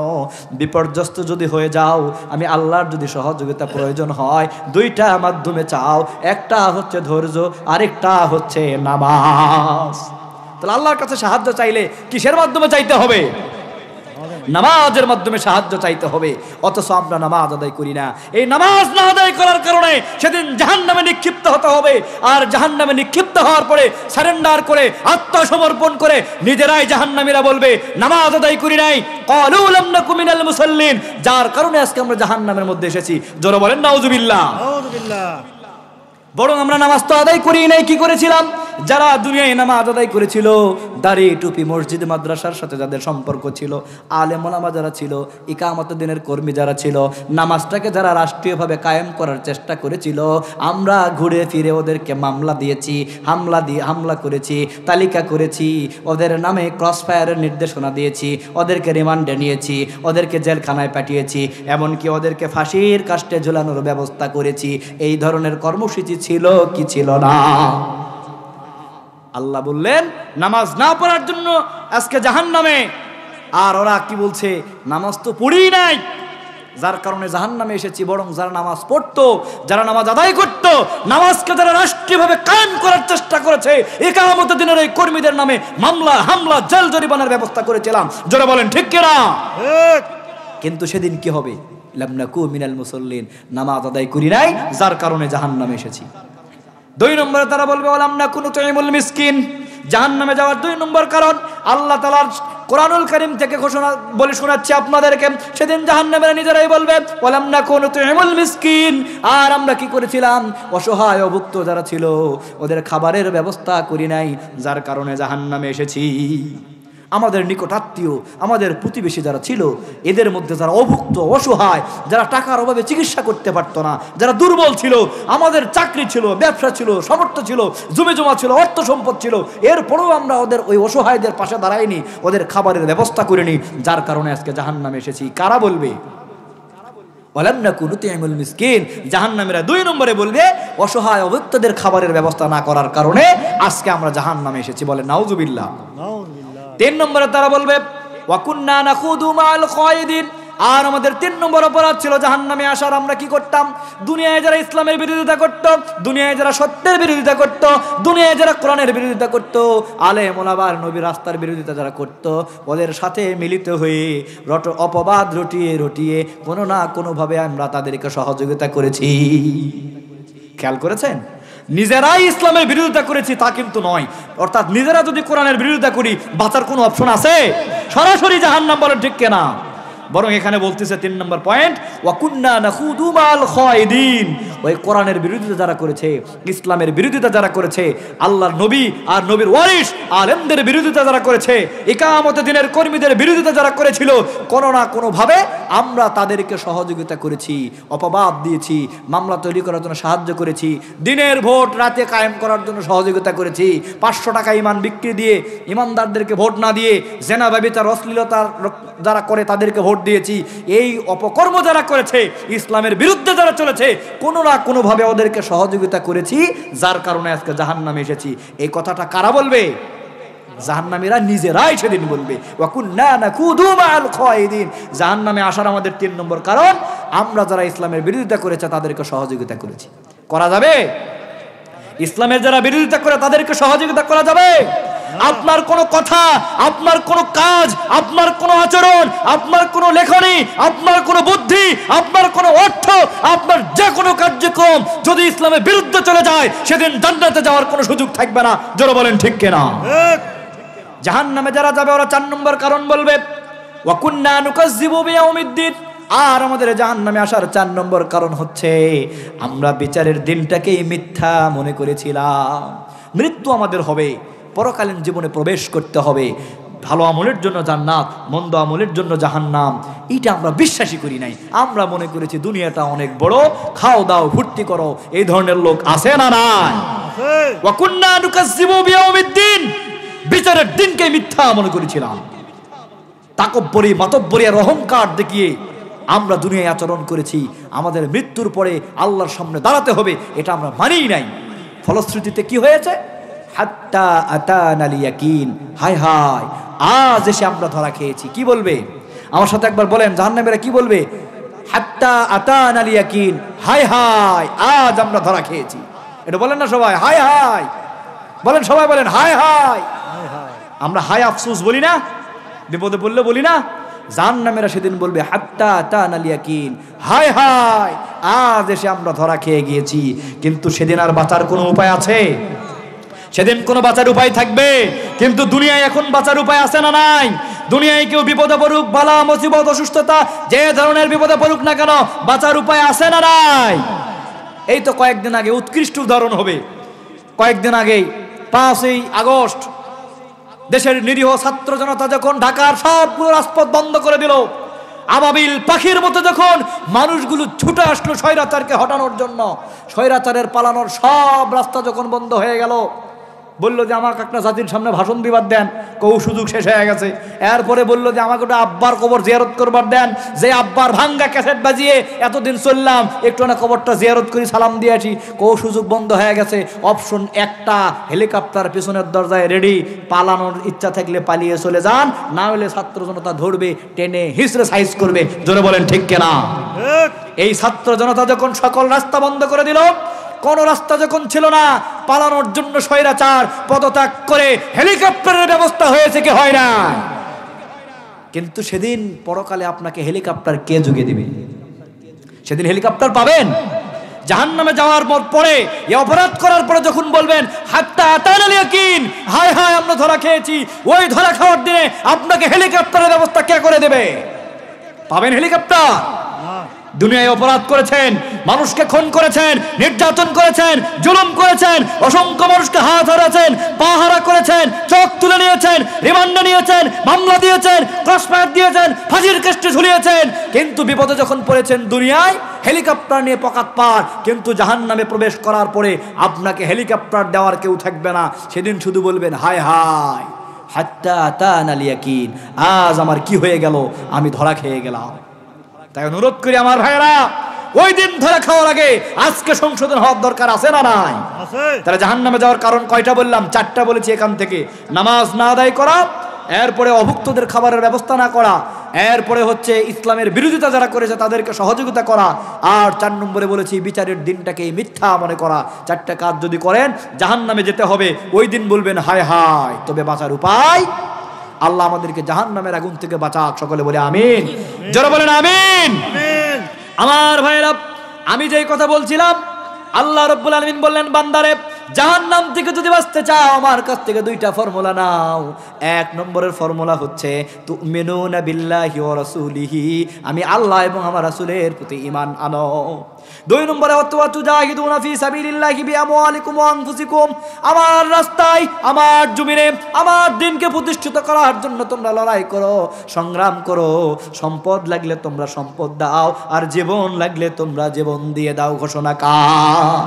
বিপর্যস্ত যদি হয়ে যাও, আমি আল্লাহর যদি সহযোগিতা প্রয়োজন হয়, 2টা মাধ্যমে চাও, একটা হচ্ছে ধৈর্য, আরেকটা হচ্ছে নামাজ। তাহলে আল্লাহর কাছে সাহায্য চাইলে কিসের মাধ্যমে চাইতে হবে? নামাজের মাধ্যমে সাহায্য চাইতে হবে। অথচ আমরা নামাজ আদায় করি না। এই নামাজ না আদায় করার কারণে সেদিন জাহান্নামে নিক্ষিপ্ত হতে হবে। আর জাহান্নামে নিক্ষিপ্ত হওয়ার পরে সারেন্ডার করে, আত্মসমর্পণ করে নিজেরাই জাহান্নামীরা বলবে নামাজ আদায় করি নাই, ক্বালু লাম নাকু মিনাল মুসাল্লিন, যার কারণে আজকে আমরা জাহান্নামের মধ্যে এসেছি। জোরে বলেন নাউযুবিল্লাহ। নাউযুবিল্লাহ। বরং আমরা নামাজ তো আদায় করি নাই, কি করেছিলাম? যারা দুনিয়ায় নামাজ আদায় করেছিল, দাড়ি টুপি, মসজিদ মাদ্রাসার সাথে যাদের সম্পর্ক ছিল, আলেম ওলামা যারা ছিল, ইকামতের দিনের কর্মী যারা ছিল, নামাজটাকে যারা রাষ্ট্রীয়ভাবে কায়েম করার চেষ্টা করেছিল, আমরা ঘুরে ফিরে ওদেরকে মামলা দিয়েছি, হামলা করেছি, তালিকা করেছি, ওদের নামে ক্রস ফায়ারের নির্দেশনা দিয়েছি, ওদেরকে রিমান্ডে নিয়েছি, ওদেরকে জেলখানায় পাঠিয়েছি, এমনকি ওদেরকে ফাঁসির কাস্টে ঝুলানোর ব্যবস্থা করেছি। এই ধরনের কর্মসূচি ছিল কি ছিল না? আল্লাহ বললেন নামাজ না পড়ার জন্য আজকে জাহান্নামে। আর ওরা কি বলছে? নামাজ তো পড়েই নাই, যার কারণে জাহান্নামে এসেছি। বরং যারা নামাজ পড়তো, যারা নামাজ আদায় করত, নামাজকে যারা রাষ্ট্রীয়ভাবে কায়েম করার চেষ্টা করেছে, ইকামতের দিনের এই কর্মীদের নামে মামলা, হামলা, জেল জরিমানার ব্যবস্থা করেছিলাম। যারা বলেন ঠিক কিনা? কিন্তু সেদিন কি হবে? লাম নাকু মিনাল মুসাল্লিন, নামাজ আদায় করি নাই, যার কারণে জাহান্নামে এসেছি। 2 নম্বরে তারা বলবে ওয়ালাম নাকু নুতঈমুল মিসকিন, জাহান্নামে যাওয়ার 2 নম্বর কারণ আল্লাহ তাআলার কোরআনুল কারীম থেকে ঘোষণা বলে শোনাচ্ছি আপনাদেরকে। সেদিন জাহান্নামীরা নিজেরাই বলবে ওয়ালাম নাকু নুতঈমুল মিসকিন, আর আমরা কি করেছিলাম? অসহায় অভুক্ত যারা ছিল ওদের খাবারের ব্যবস্থা করি নাই, যার কারণে জাহান্নামে এসেছি। আমাদের নিকটাত্মীয়, আমাদের প্রতিবেশী যারা ছিল, এদের মধ্যে যারা অভুক্ত, অসহায়, যারা টাকার অভাবে চিকিৎসা করতে পারতো না, যারা দুর্বল ছিল, আমাদের চাকরি ছিল, ব্যবসা ছিল, সামর্থ্য ছিল, জমি জমা ছিল, অর্থ সম্পদ ছিল, এরপরেও আমরা ওদের ওই অসহায়দের পাশে দাঁড়াইনি, ওদের খাবারের ব্যবস্থা করিনি, যার কারণে আজকে জাহান্নামে এসেছি। কারা বলবে? ওয়ালাম নাকু নুতিমুল মিসকিন। জাহান্নামীরা 2 নম্বরে বলবে অসহায় অভুক্তদের খাবারের ব্যবস্থা না করার কারণে আজকে আমরা জাহান্নামে এসেছি, বলে নাউজুবিল্লাহ। 3 নম্বরে তারা বলবে ওয়া কুন্না নাখুদু মাল খায়দিন। আর আমাদের 3 নম্বর অপরাধ ছিল জাহান্নামে আসার। আমরা কি করতাম? দুনিয়ায় যারা ইসলামের বিরোধিতা করত, দুনিয়ায় যারা সত্যের বিরোধিতা করত, দুনিয়ায় যারা কোরআনের বিরোধিতা করত, আলেম ওলামার নবী রাস্তার বিরোধিতা যারা করত, ওদের সাথে মিলিত হয়ে অপবাদ রটিয়ে রটিয়ে কোনো না কোনোভাবে আমরা তাদেরকে সহযোগিতা করেছি। খেয়াল করেছেন? নিজেরাই ইসলামের বিরোধিতা করেছি তা কিন্তু নয়। অর্থাৎ নিজেরা যদি কোরআনের বিরোধিতা করি বাঁচার কোনো অপশন আছে? সরাসরি জাহান্নাম, বলেন ঠিক কিনা? বরং এখানে বলতেছে 3 নম্বর পয়েন্ট ওয়া কুন্না নাখুদু মাল খায়দিন। ওই কোরআনের বিরোধিতা যারা করেছে, ইসলামের বিরোধিতা যারা করেছে, আল্লাহর নবী আর নবীর ওয়ারিস আলেমদের বিরোধিতা যারা করেছে, ইকামতে দিনের কর্মীদের বিরোধিতা যারা করেছিল, কোনো না কোনোভাবে আমরা তাদেরকে সহযোগিতা করেছি, অপবাদ দিয়েছি, মামলা তৈরি করার জন্য সাহায্য করেছি, দিনের ভোট রাতে কায়েম করার জন্য সহযোগিতা করেছি, 500 টাকা ইমান বিক্রি দিয়ে ইমানদারদেরকে ভোট না দিয়ে জেনা ব্যভিচার অশ্লীলতা যারা করে তাদেরকে ভোট দিয়েছি। এই অপকর্ম যারা করেছে, ইসলামের বিরুদ্ধে যারা চলেছে, কোনো না কোনোভাবে ওদেরকে সহযোগিতা করেছি, যার কারণে আজকে জাহান্নামে এসেছি। এই কথাটা কারা বলবে? জাহান্নামীরা নিজেরাই সেদিন বলবে ওয়া কুন্না নাকুদু মাল খায়দিন। জাহান্নামে আসার আমাদের 3 নম্বর কারণ, আমরা যারা ইসলামের বিরোধিতা করেছে তাদেরকে সহযোগিতা করেছি। করা যাবে? ইসলামের যারা বিরোধিতা করে তাদেরকে সহযোগিতা করা যাবে? আপনার কোনো কথা, আপনার কোনো কাজ, আপনার কোনো আচরণ, আপনার কোনো লেখনী, আপনার কোনো বুদ্ধি, আপনার কোনো অর্থ, আপনার যে কোনো কার্যক্রম যদি ইসলামের বিরুদ্ধে চলে যায়, সেদিন জান্নাতে যাওয়ার কোনো সুযোগ থাকবে না। জোরে বলেন ঠিক কিনা? জাহান্নামে যারা যাবে ওরা 4 নম্বর কারণ বলবে ওয়া কুন্না নুকাজ্জিবু বিয়াউমিদ্দিন। আর আমাদের জাহান্নামে আসার 4 নম্বর কারণ হচ্ছে আমরা বিচারের দিনটাকেই মিথ্যা মনে করেছিলাম। মৃত্যু আমাদের হবে, পরকালীন জীবনে প্রবেশ করতে হবে, ভালো আমলের জন্য জান্নাত, মন্দ আমলের জন্য জাহান্নাম, এটা আমরা বিশ্বাসই করি নাই। আমরা মনে করেছি দুনিয়াটা অনেক বড়, খাও দাও ফুর্তি করো। এই ধরনের লোক আছে না নাই? ওয়া কুন্না নুকাজ্জিবু বিয়াউমিদ্দিন। বিচারের দিনকে মিথ্যা মনে করেছিলাম। তাকব্বরি, মাতব্বরি আর অহংকার দেখিয়ে আমরা দুনিয়ায় আচরণ করেছি। আমাদের মৃত্যুর পরে আল্লাহর সামনে দাঁড়াতে হবে, এটা আমরা মানিই নাই। ফলশ্রুতিতে কি হয়েছে? হাত্তা আতানাল ইয়াকিন। হায় হায়, আজ এসে আমরা ধরা খেয়েছি। কি বলবে? আমার সাথে একবার বলেন, জাহান্নামীরা কি বলবে? হাত্তা আতানাল ইয়াকিন। হায় হায়, আজ আমরা ধরা খেয়েছি। এটা বলেন না সবাই? হায় হায় বলেন, সবাই বলেন হায় হায়। আমরা হায় আফসোস বলি না? বিপদে পড়লে বলি না? জাহান্নামীরা সেদিন বলবে হাত্তা আতানাল ইয়াকিন। হায় হায়, আজ এসে আমরা ধরা খেয়ে গিয়েছি। কিন্তু সেদিন আর বাঁচার কোনো উপায় আছে? সেদিন কোনো বাঁচার উপায় থাকবে? কিন্তু দুনিয়ায় এখন বাঁচার উপায় আছে না নাই? দুনিয়ায় কেউ বিপদে পড়ুক, বালা মুসিবত অসুস্থতা যে ধরনের বিপদে পড়ুক না কেন, বাঁচার উপায় আছে না নাই? এই তো কয়েকদিন আগে উৎকৃষ্ট উদাহরণ হবে। কয়েকদিন আগেই 5ই আগস্ট দেশের নিরীহ ছাত্র জনতা যখন ঢাকার সবগুলো রাজপথ বন্ধ করে দিল, আবাবিল পাখির মতো যখন মানুষগুলো ছুটে আসলো স্বৈরাচারকে হটানোর জন্য, স্বৈরাচারের পালানোর সব রাস্তা যখন বন্ধ হয়ে গেল, বললো যে আমাকে একটা জাতির সামনে ভাষণ দিবার দেন, কৌ সুযোগ শেষ হয়ে গেছে। এরপরে বললো যে আমাকে একটা আব্বার কবর জিয়ারত করবার দেন, যে আব্বার ভাঙ্গা ক্যাসেট বাজিয়ে এতদিন চললাম, একটু না কবরটা জিয়ারত করি, সালাম দিয়ে আসি। কৌ সুযোগ বন্ধ হয়ে গেছে। অপশন একটা, হেলিকপ্টার পেছনের দরজায় রেডি, পালানোর ইচ্ছা থাকলে পালিয়ে চলে যান, না হলে ছাত্র জনতা ধরবে, টেনে হিসড়ে সাইজ করবে। জোরে বলেন ঠিক কিনা? এই ছাত্র জনতা যখন সকল রাস্তা বন্ধ করে দিল, কোন রাস্তা যখন ছিল না, পালানোর জন্য স্বৈরাচার পদত্যাগ করে হেলিকপ্টারের ব্যবস্থা হয়েছে কি হয় না? কিন্তু সেদিন পরকালে আপনাকে হেলিকপ্টার কে জুগিয়ে দিবে? সেদিন হেলিকপ্টার পাবেন? জাহান্নামে যাওয়ার পরে, এই অপরাধ করার পরে যখন বলবেন হাত্তা আতানাল ইয়াকিন, হায় হায় আমরা ধরা খেয়েছি, ওই ধরা খাওয়ার দিনে আপনাকে হেলিকপ্টারের ব্যবস্থা কে করে দেবে? পাবেন হেলিকপ্টার? দুনিয়ায় অপরাধ করেছেন, মানুষকে খুন করেছেন, নির্যাতন করেছেন, জুলুম করেছেন, অসংখ্য মানুষকে হাত হারাচ্ছেন, পা হারা করেছেন, চোখ তুলে নিয়েছেন, রিমান্ডে নিয়েছেন, মামলা দিয়েছেন, ক্রসফায়ার দিয়েছেন, ফাঁসির কাস্টে ঝুলিয়েছেন। কিন্তু বিপদে যখন পড়েছেন দুনিয়ায়, হেলিকপ্টার নিয়ে পকাত পার। কিন্তু জাহান্নামে প্রবেশ করার পরে আপনাকে হেলিকপ্টার দেওয়ার কেউ থাকবে না। সেদিন শুধু বলবেন হায় হায়, হাত্তা আতানাল ইয়াকিন, আজ আমার কি হয়ে গেল, আমি ধরা খেয়ে গেলাম। তাই অনুরোধ করি আমার ভাইরা, ওই দিন ধরে খাওয়ার আগে আজকে সংশোধন হওয়ার দরকার আছে না নাই? তাহলে জাহান্নামে যাওয়ার কারণ কয়টা বললাম? 4টা বলেছি এখান থেকে। নামাজ না আদায় করা, এরপরে অভুক্তদের খাবারের ব্যবস্থা না করা, এরপরে হচ্ছে ইসলামের বিরোধিতা যারা করেছে তাদেরকে সহযোগিতা করা, আর 4 নম্বরে বলেছি বিচারের দিনটাকে মিথ্যা মনে করা। 4টা কাজ যদি করেন জাহান্নামে যেতে হবে। ওই দিন বলবেন হায় হায়। তবে বাঁচার উপায়, আল্লাহ আমাদেরকে জাহান্নামের আগুন থেকে বাঁচাক। সকলে বলে আমিন, জোরে বলেন আমিন। আমার ভাইরা, আমি যেই কথা বলছিলাম, আল্লাহ রাব্বুল আলামিন বললেন বান্দারে, জাহান্নাম থেকে যদি বাঁচতে চাও আমার কাছ থেকে 2টা ফর্মুলা নাও। 1 নম্বরের ফর্মুলা হচ্ছে তুমিনুনা বিল্লাহি ওয়া রাসূলিহি, আমি আল্লাহ এবং আমার রাসূলের প্রতি ঈমান আনো। 2 নম্বরে ওয়া তুজাহিদুনা ফি সাবিলিল্লাহি বিআমওয়ালিকুম ওয়া আনফুসিকুম, আমার রাস্তায়, আমার জমিনে আমার দ্বীনকে প্রতিষ্ঠিত করার জন্য তোমরা লড়াই করো, সংগ্রাম করো। সম্পদ লাগলে তোমরা সম্পদ দাও, আর জীবন লাগলে তোমরা জীবন দিয়ে দাও। ঘোষণা কার?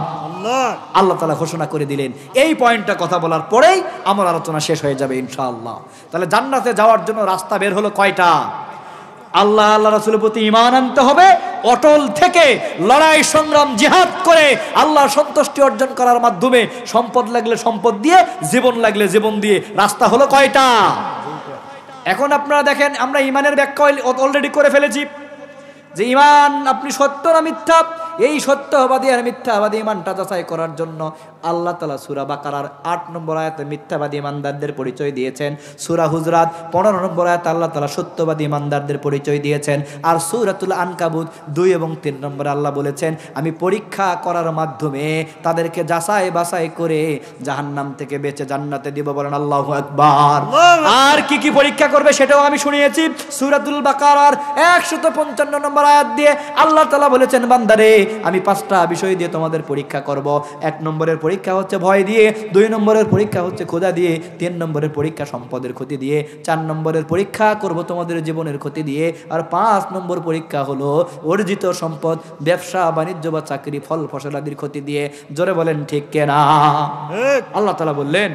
আল্লাহ তাআলা ঘোষণা করে দিলেন। এই পয়েন্টটা কথা বলার পরেই আমার আলোচনা শেষ হয়ে যাবে ইনশাআল্লাহ। তাহলে জান্নাতে যাওয়ার জন্য রাস্তা বের হলো কয়টা? আল্লাহ আল্লাহ রাসূলের প্রতি ঈমান আনতে হবে, অটল থেকে লড়াই সংগ্রাম জিহাদ করে আল্লাহর সন্তুষ্টি অর্জন করার মাধ্যমে সম্পদ লাগলে সম্পদ দিয়ে, জীবন লাগলে জীবন দিয়ে। রাস্তা হলো কয়টা? এখন আপনারা দেখেন, আমরা ঈমানের ব্যাখ্যা অলরেডি করে ফেলেছি যে ঈমান আপনি সত্য না মিথ্যা। এই সত্যবাদী আর মিথ্যাবাদী ঈমানটা যাচাই করার জন্য আল্লাহ তাআলা সূরা বাকারার 8 নম্বর আয়াতে মিথ্যাবাদী ঈমানদারদের পরিচয় দিয়েছেন। সূরা হুজরাত 15 নম্বর আয়াতে আল্লাহ তাআলা সত্যবাদী ঈমানদারদের পরিচয় দিয়েছেন। আর সূরাতুল আনকাবুত 2 এবং 3 নম্বরে আল্লাহ বলেছেন আমি পরীক্ষা করার মাধ্যমে তাদেরকে যাচাই বাছাই করে জাহান্নাম থেকে বেঁচে জান্নাতে দিব। বলেন আল্লাহু আকবার। আর কি কি পরীক্ষা করবে সেটাও আমি শুনিয়েছি। সূরাতুল বাকারার 155 নম্বর আয়াত দিয়ে আল্লাহ তাআলা বলেছেন বান্দারে আমি 5টা বিষয় দিয়ে তোমাদের পরীক্ষা করব। 1 নম্বরের পরীক্ষা হচ্ছে ভয় দিয়ে, 2 নম্বরের পরীক্ষা হচ্ছে ক্ষুধা দিয়ে, 3 নম্বরের পরীক্ষা সম্পদের ক্ষতি দিয়ে, 4 নম্বরের পরীক্ষা করব তোমাদের জীবনের ক্ষতি দিয়ে, আর 5 নম্বর পরীক্ষা হলো অর্জিত সম্পদ, ব্যবসা বাণিজ্য বা চাকরি, ফল ফসলাদির ক্ষতি দিয়ে। জোরে বলেন ঠিক কিনা? আল্লাহ তাআলা বললেন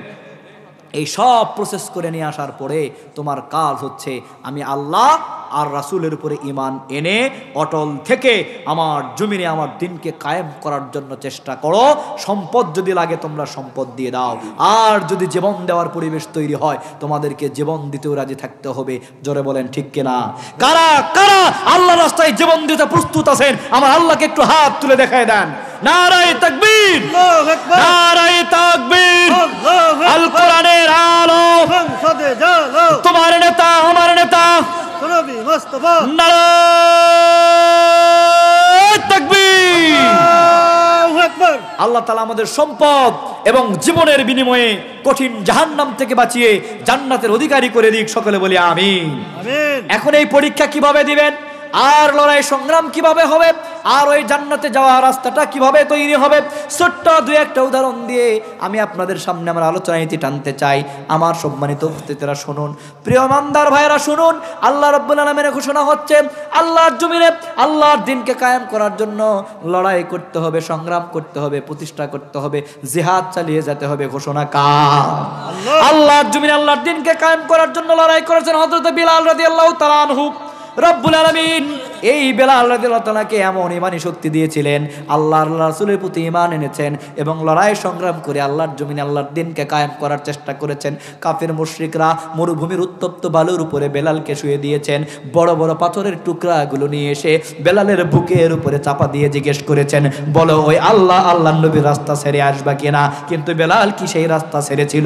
এই সব প্রসেস করে নিয়ে আসার পরে তোমার কাজ হচ্ছে আমি আল্লাহ আর রাসূলের উপরে ঈমান এনে অটল থেকে আমার জমিনে আমার দ্বীনকে কায়েম করার জন্য চেষ্টা করো। সম্পদ যদি লাগে তোমরা সম্পদ দিয়ে দাও, আর যদি জীবন দেওয়ার পরিবেশ তৈরি হয় তোমাদেরকে জীবন দিতেও রাজি থাকতে হবে। জোরে বলেন ঠিক কিনা? কারা কারা আল্লাহর রাস্তায় জীবন দিতে প্রস্তুত আছেন আমার আল্লাহকে একটু হাত তুলে দেখায় দেন। নারায়ে তাকবীর, আল্লাহু আকবার, নারায়ে তাকবীর। আল কোরআনের আলো সংসদে জ্বালো, তোমার নেতা আমার নেতা নবী মুস্তাফা। নারায়ে তাকবীর, আল্লাহু আকবার। আল্লাহ তাআলা আমাদের সম্পদ এবং জীবনের বিনিময়ে কঠিন জাহান্নাম থেকে বাঁচিয়ে জান্নাতের অধিকারী করে দিক। সকলে বলি আমিন, আমিন। এখন এই পরীক্ষা কিভাবে দিবেন, আর লড়াই সংগ্রাম কিভাবে হবে, আর ওই জান্নাতে যাওয়ার রাস্তাটা কিভাবে তৈরি হবে, ছোট্ট 2-1টা উদাহরণ দিয়ে আমি আপনাদের সামনে আমার আলোচনা নীতি টানতে চাই। আমার সম্মানিত উপস্থিতিরা শুনুন, প্রিয় ইমানদার ভাইরা শুনুন। আল্লাহ রাব্বুল আলামিনের ঘোষণা হচ্ছে আল্লাহর জমিনে আল্লাহর দ্বীনকে কায়েম করার জন্য লড়াই করতে হবে, সংগ্রাম করতে হবে, প্রতিষ্ঠা করতে হবে, জিহাদ চালিয়ে যেতে হবে। ঘোষণা কার? আল্লাহর জমিনে আল্লাহর দ্বীনকে কায়েম করার জন্য লড়াই করেছেন হযরত বিলাল রাদিয়াল্লাহু তাআলা আনহু। রব্বুল আলামিন এই বেলাল রাদিয়াল্লাহু তাআলাকে এমন ঈমানি শক্তি দিয়েছিলেন, আল্লাহর রাসূলের প্রতি ঈমান এনেছেন এবং লড়াই সংগ্রাম করে আল্লাহর জমিনে আল্লাহর দ্বীনকে কায়েম করার চেষ্টা করেছেন। কাফের মুশরিকরা মরুভূমির উত্তপ্ত বালুর উপরে বেলালকে শুয়ে দিয়েছেন। বড় বড় পাথরের টুকরাগুলো নিয়ে এসে বেলালের বুকের উপরে চাপা দিয়ে জিজ্ঞেস করেছেন, বলো ওই আল্লাহ আল্লাহর নবীর রাস্তা ছেড়ে আসবা কিনা? কিন্তু বেলাল কি সেই রাস্তা ছেড়েছিল?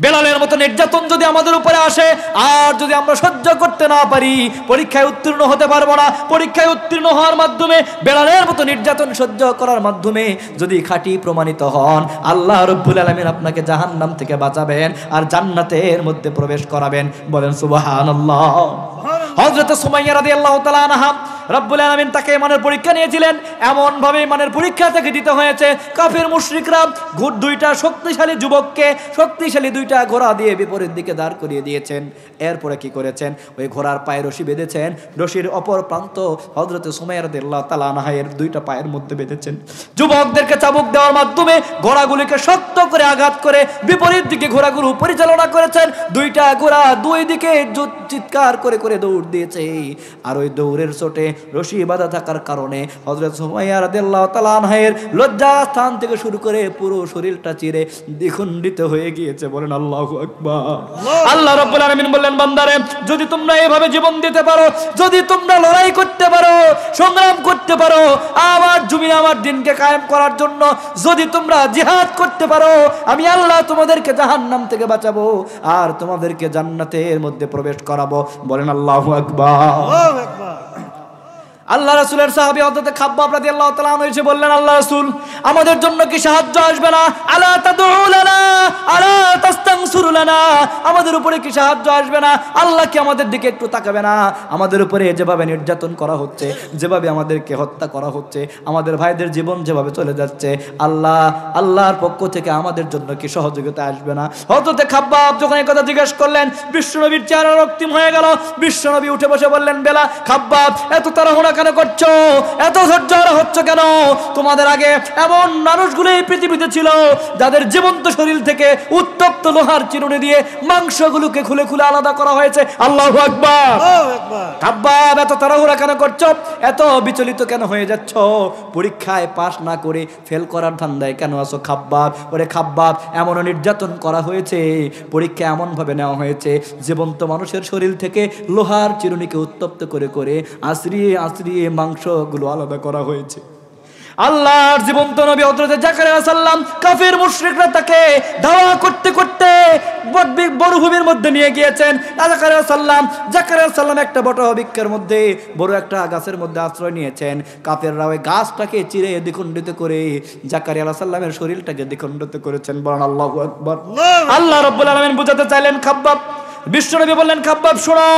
বেলালের মতো নির্যাতন যদি আমাদের উপরে আসে আর যদি আমরা সহ্য করতে না পারি, পরীক্ষায় উত্তীর্ণ হতে পারবো না। পরীক্ষায় উত্তীর্ণ হওয়ার মাধ্যমে বেলালের মতো নির্যাতন সহ্য করার মাধ্যমে যদি খাঁটি প্রমাণিত হন, আল্লাহ রাব্বুল আলামিন আপনাকে জাহান্নাম থেকে বাঁচাবেন আর জান্নাতের মধ্যে প্রবেশ করাবেন। বলেন সুবহানাল্লাহ। হযরত সুমাইয়া রাদিয়াল্লাহু তাআলা আনহা রব্বুল আলামিন তাকে ইমানের পরীক্ষা নিয়েছিলেন, এমন ভাবে ইমানের পরীক্ষা তাকে দিতে হয়েছে। কাফের মুশরিকরা দুইটা শক্তিশালী যুবককে শক্তিশালী দুইটা ঘোড়া দিয়ে বিপরীত দিকে দাঁড় করিয়ে দিয়েছেন। এরপরে কি করেছেন, ওই ঘোড়ার পায়ে রশি বেঁধেছেন, রশির অপর প্রান্ত হযরত সুমাইয়া রাদিয়াল্লাহু তাআলা আনহার দুইটা পায়ের মধ্যে বেঁধেছেন। যুবকদেরকে চাবুক দেওয়ার মাধ্যমে ঘোড়াগুলিকে শক্ত করে আঘাত করে বিপরীত দিকে ঘোড়াগুলো পরিচালনা করেছেন। দুইটা ঘোড়া দুই দিকে চিৎকার করে করে দৌড় দিয়েছে। আর ওই দৌড়ের চোটে রশি বাঁধা থাকার কারণে হযরত সুমাইয়া রাদিয়াল্লাহু তাআলা আনহার লজ্জা স্থান থেকে শুরু করে পুরো শরীরটা চিরে দ্বিখণ্ডিত হয়ে গিয়েছে। বলেন আল্লাহু আকবার। আল্লাহ রাব্বুল আলামিন বললেন, বান্দারে যদি তোমরা এভাবে জীবন দিতে পারো, যদি তোমরা লড়াই করতে পারো, সংগ্রাম করতে পারো, আমার জমিনে আমার দিনকে কায়েম করার জন্য যদি তোমরা জিহাদ করতে পারো, আমি আল্লাহ তোমাদেরকে জাহান্নাম থেকে বাঁচাবো আর তোমাদেরকে জান্নাতের মধ্যে প্রবেশ করাবো। বলেন আল্লাহু আকবার। আল্লাহু আকবার। আল্লাহ রাসূলের সাহাবী হযরত খাব্বাব রাদিয়াল্লাহু তাআলা আনহু এসে বললেন, আল্লাহ রাসূল আমাদের জন্য কি সাহায্য আসবে না? আলা তাদউ লানা আলা তাস্তানসুরু লানা, আমাদের উপরে কি সাহায্য আসবে না? আল্লাহ কি আমাদের দিকে একটু তাকাবে না? আমাদের উপরে যেভাবে নির্যাতন করা হচ্ছে, যেভাবে আমাদেরকে হত্যা করা হচ্ছে, আমাদের ভাইদের জীবন যেভাবে চলে যাচ্ছে, আল্লাহর পক্ষ থেকে আমাদের জন্য কি সহযোগিতা আসবে না? হযরত খাব্বাব যখন এই কথা জিজ্ঞেস করলেন, বিশ্বনবীর চেহারা রক্তিম হয়ে গেল। বিশ্বনবী উঠে বসে বললেন, বেলা খাব্বাব এত তাড়াহুড়া কেন করছো, এত ধৈর্য হচ্ছে কেন? তোমাদের আগে এমন মানুষগুলো এই পৃথিবীতে ছিল যাদের জীবন্ত শরীর থেকে উত্তপ্ত লোহার চিরুনি দিয়ে মাংসগুলোকে খুলে খুলে আলাদা করা হয়েছে। আল্লাহু আকবার। খাব্বাব এত তাড়াহুড়া কেন করছো, এত বিচলিত কেন হয়ে যাচ্ছ? পরীক্ষায় পাস না করে ফেল করার ধান্দায় কেন আছো খাব্বাব? ওরে খাব্বাব, এমন নির্যাতন করা হয়েছে, পরীক্ষা এমন ভাবে নেওয়া হয়েছে, জীবন্ত মানুষের শরীর থেকে লোহার চিরুনিকে উত্তপ্ত করে করে আশ্রিয়ে আশ্রিয়ে মাংসগুলো আলাদা করা হয়েছে। আল্লাহর জীবন্ত নবী হযরত জাকারিয়া আলাইহিস সালাম কাফির মুশরিকরা তাকে ধাওয়া করতে করতে বনভূমির মধ্যে নিয়ে গিয়েছেন। জাকারিয়া আলাইহিস সালাম একটা বটবৃক্ষের মধ্যে বড় একটা গাছের মধ্যে আশ্রয় নিয়েছেন। কাফেররা ওই গাছটাকে চিরে দ্বিখণ্ডিত করে জাকারিয়া আলাইহিস সালামের শরীরটাকে দ্বিখণ্ডিত করেছেন। বলেন আল্লাহু আকবার। আল্লাহ রাব্বুল আলামিন বুঝাতে চাইলেন খাব্বাব। বিশ্বনবী বললেন, খাব্বাব শোনো,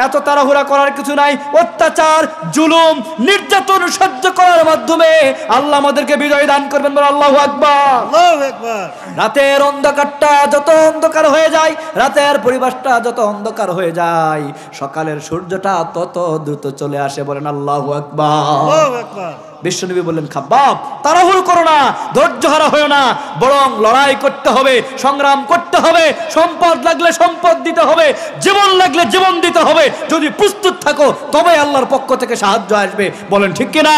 এত তাড়াহুড়া করার কিছু নাই। অত্যাচার, জুলুম, নির্যাতন সহ্য করার মাধ্যমে আল্লাহ আমাদেরকে বিজয় দান করবেন। বলেন আল্লাহু আকবার। আল্লাহু আকবার। রাতের অন্ধকারটা যত অন্ধকার হয়ে যায়, রাতের পরিবেশটা যত অন্ধকার হয়ে যায়, সকালের সূর্যটা তত দ্রুত চলে আসে। বলেন আল্লাহু আকবার। আল্লাহু আকবার। বিশ্বনবী বললেন, খাব্বাব তাড়াহুড়ো করো না, ধৈর্য হারা হয়ো না, বরং লড়াই করতে হবে, সংগ্রাম করতে হবে, সম্পদ লাগলে সম্পদ দিতে হবে, জীবন লাগলে জীবন দিতে হবে। যদি প্রস্তুত থাকো তবে আল্লাহর পক্ষ থেকে সাহায্য আসবে। বলেন ঠিক কিনা?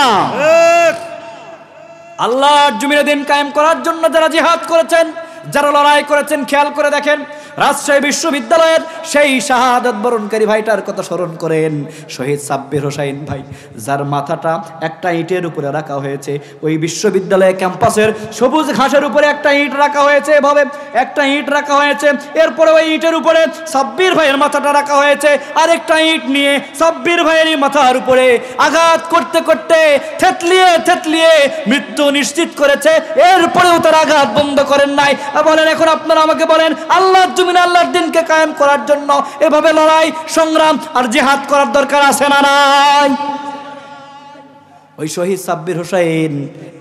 আল্লাহর জমিনে দিন কায়েম করার জন্য যারা জিহাদ করেছেন, যারা লড়াই করেছেন, খেয়াল করে দেখেন রাজশাহী বিশ্ববিদ্যালয়ের সেই শাহাদাত বরণকারী ভাইটার কথা স্মরণ করেন, শহীদ সাব্বির হোসাইন ভাই, যার মাথাটা একটা ইটের উপরে রাখা হয়েছে। ওই বিশ্ববিদ্যালয় ক্যাম্পাসের সবুজ ঘাসের উপরে একটা ইট রাখা হয়েছে, এভাবে একটা ইট রাখা হয়েছে। এরপরে ওই ইটের উপরে সাব্বির ভাইয়ের মাথাটা রাখা হয়েছে। আরেকটা ইট নিয়ে সাব্বির ভাইয়ের মাথার উপরে আঘাত করতে করতে থেতলিয়ে থেতলিয়ে মৃত্যু নিশ্চিত করেছে। এরপরেও তার আঘাত বন্ধ করেন নাই। বলেন এখন আপনারা আমাকে বলেন, আল্লাহর জমিনে আল্লাহর দিনকে কায়েম করার জন্য এভাবে লড়াই, সংগ্রাম আর জিহাদ করার দরকার আছে না নাই? ওই শহীদ সাব্বির হোসাইন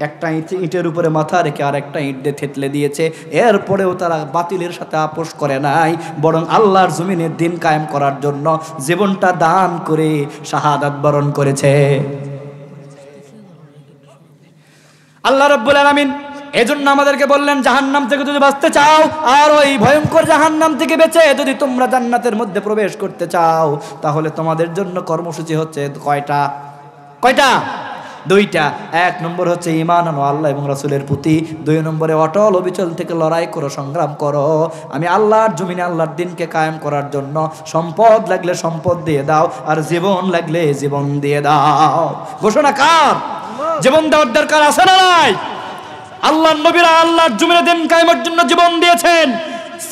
একটা ইটের উপরে মাথা রেখে আর একটা ইট দিয়ে থেতলে দিয়েছে। এরপরেও তারা বাতিলের সাথে আপোষ করে নাই, বরং আল্লাহর জমিনে দিন কায়েম করার জন্য জীবনটা দান করে শাহাদাত বরণ করেছে। আল্লাহ রাব্বুল আলামিন এজন্য আমাদেরকে বললেন, জাহান্নাম থেকে যদি বাঁচতে চাও আর ওই ভয়ঙ্কর জাহান্নাম থেকে বেঁচে যদি তোমরা জান্নাতের মধ্যে প্রবেশ করতে চাও, তাহলে তোমাদের জন্য কর্মসূচি হচ্ছে কয়টা? দুইটা। এক নম্বর হচ্ছে ঈমান আনো আল্লাহ এবং রাসূলের প্রতি। দুই নম্বরে অটল অবিচল থেকে লড়াই করো, সংগ্রাম করো। আমি আল্লাহর জমিনে আল্লাহর দিনকে কায়েম করার জন্য সম্পদ লাগলে সম্পদ দিয়ে দাও, আর জীবন লাগলে জীবন দিয়ে দাও। ঘোষণা কার? জীবন দেওয়ার দরকার আছে না নাই? আল্লাহর নবীরা আল্লাহর জমিনে দিন কায়েমের জন্য জীবন দিয়েছেন,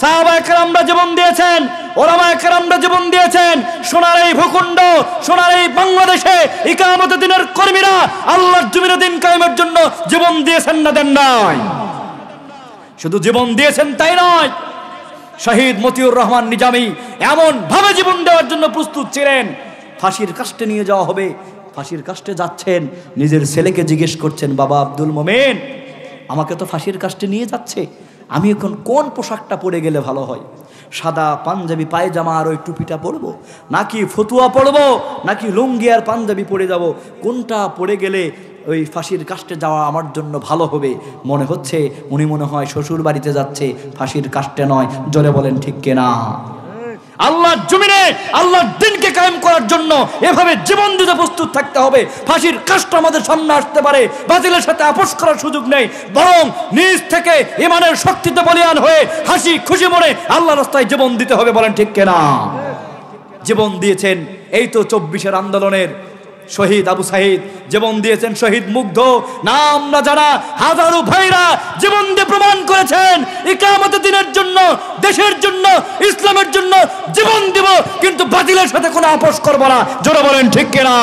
সাহাবায়ে কেরামরা জীবন দিয়েছেন, ওলামায়ে কেরামরা জীবন দিয়েছেন। সোনার এই ভূখণ্ড, সোনার এই বাংলাদেশে ইকামত দিনের কর্মীরা আল্লাহর জমিনে দিন কায়েমের জন্য জীবন দিয়েছেন না দেন নাই? শুধু জীবন দিয়েছেন তাই নয়, শহীদ মতিউর রহমান নিজামী এমন ভাবে জীবন দেওয়ার জন্য প্রস্তুত ছিলেন, ফাঁসির কাস্টে নিয়ে যাওয়া হবে, ফাঁসির কাস্টে যাচ্ছেন, নিজের ছেলেকে জিজ্ঞেস করছেন, বাবা আব্দুল মোমেন, আমাকে তো ফাঁসির কাস্টে নিয়ে যাচ্ছে, আমি এখন কোন পোশাকটা পরে গেলে ভালো হয়? সাদা পাঞ্জাবি পায়জামা আর ওই টুপিটা পরবো, নাকি ফতুয়া পরবো, নাকি লুঙ্গি আর পাঞ্জাবি পরে যাব? কোনটা পরে গেলে ওই ফাঁসির কাস্টে যাওয়া আমার জন্য ভালো হবে? মনে হচ্ছে উনি মনে হয় শ্বশুর বাড়িতে যাচ্ছে, ফাঁসির কাস্টে নয়। জোরে বলেন ঠিক কিনা? আল্লাহর জমিনে আল্লাহর দ্বীনকে কায়েম করার জন্য এভাবে জীবন দিতে প্রস্তুত থাকতে হবে। ফাঁসির কাষ্ট আমাদের সামনে আসতে পারে, বাতিলের সাথে আপোষ করার সুযোগ নেই, বরং নিজ থেকে ইমানের শক্তিতে বলিয়ান হয়ে হাসি খুশি মনে আল্লাহর রাস্তায় জীবন দিতে হবে। বলেন ঠিক কিনা? জীবন দিয়েছেন এই তো 24-এর আন্দোলনের শহীদ আবু সাঈদ, জীবন দিয়েছেন শহীদ মুগ্ধ, নাম না জানা হাজারো ভাইরা জীবন দিয়ে প্রমাণ করেছেন ইকামতে দ্বীনের জন্য, দেশের জন্য, ইসলামের জন্য জীবন দিব, কিন্তু বাতিলের সাথে কোনো আপোষ করব না। জোরে বলেন ঠিক কিনা?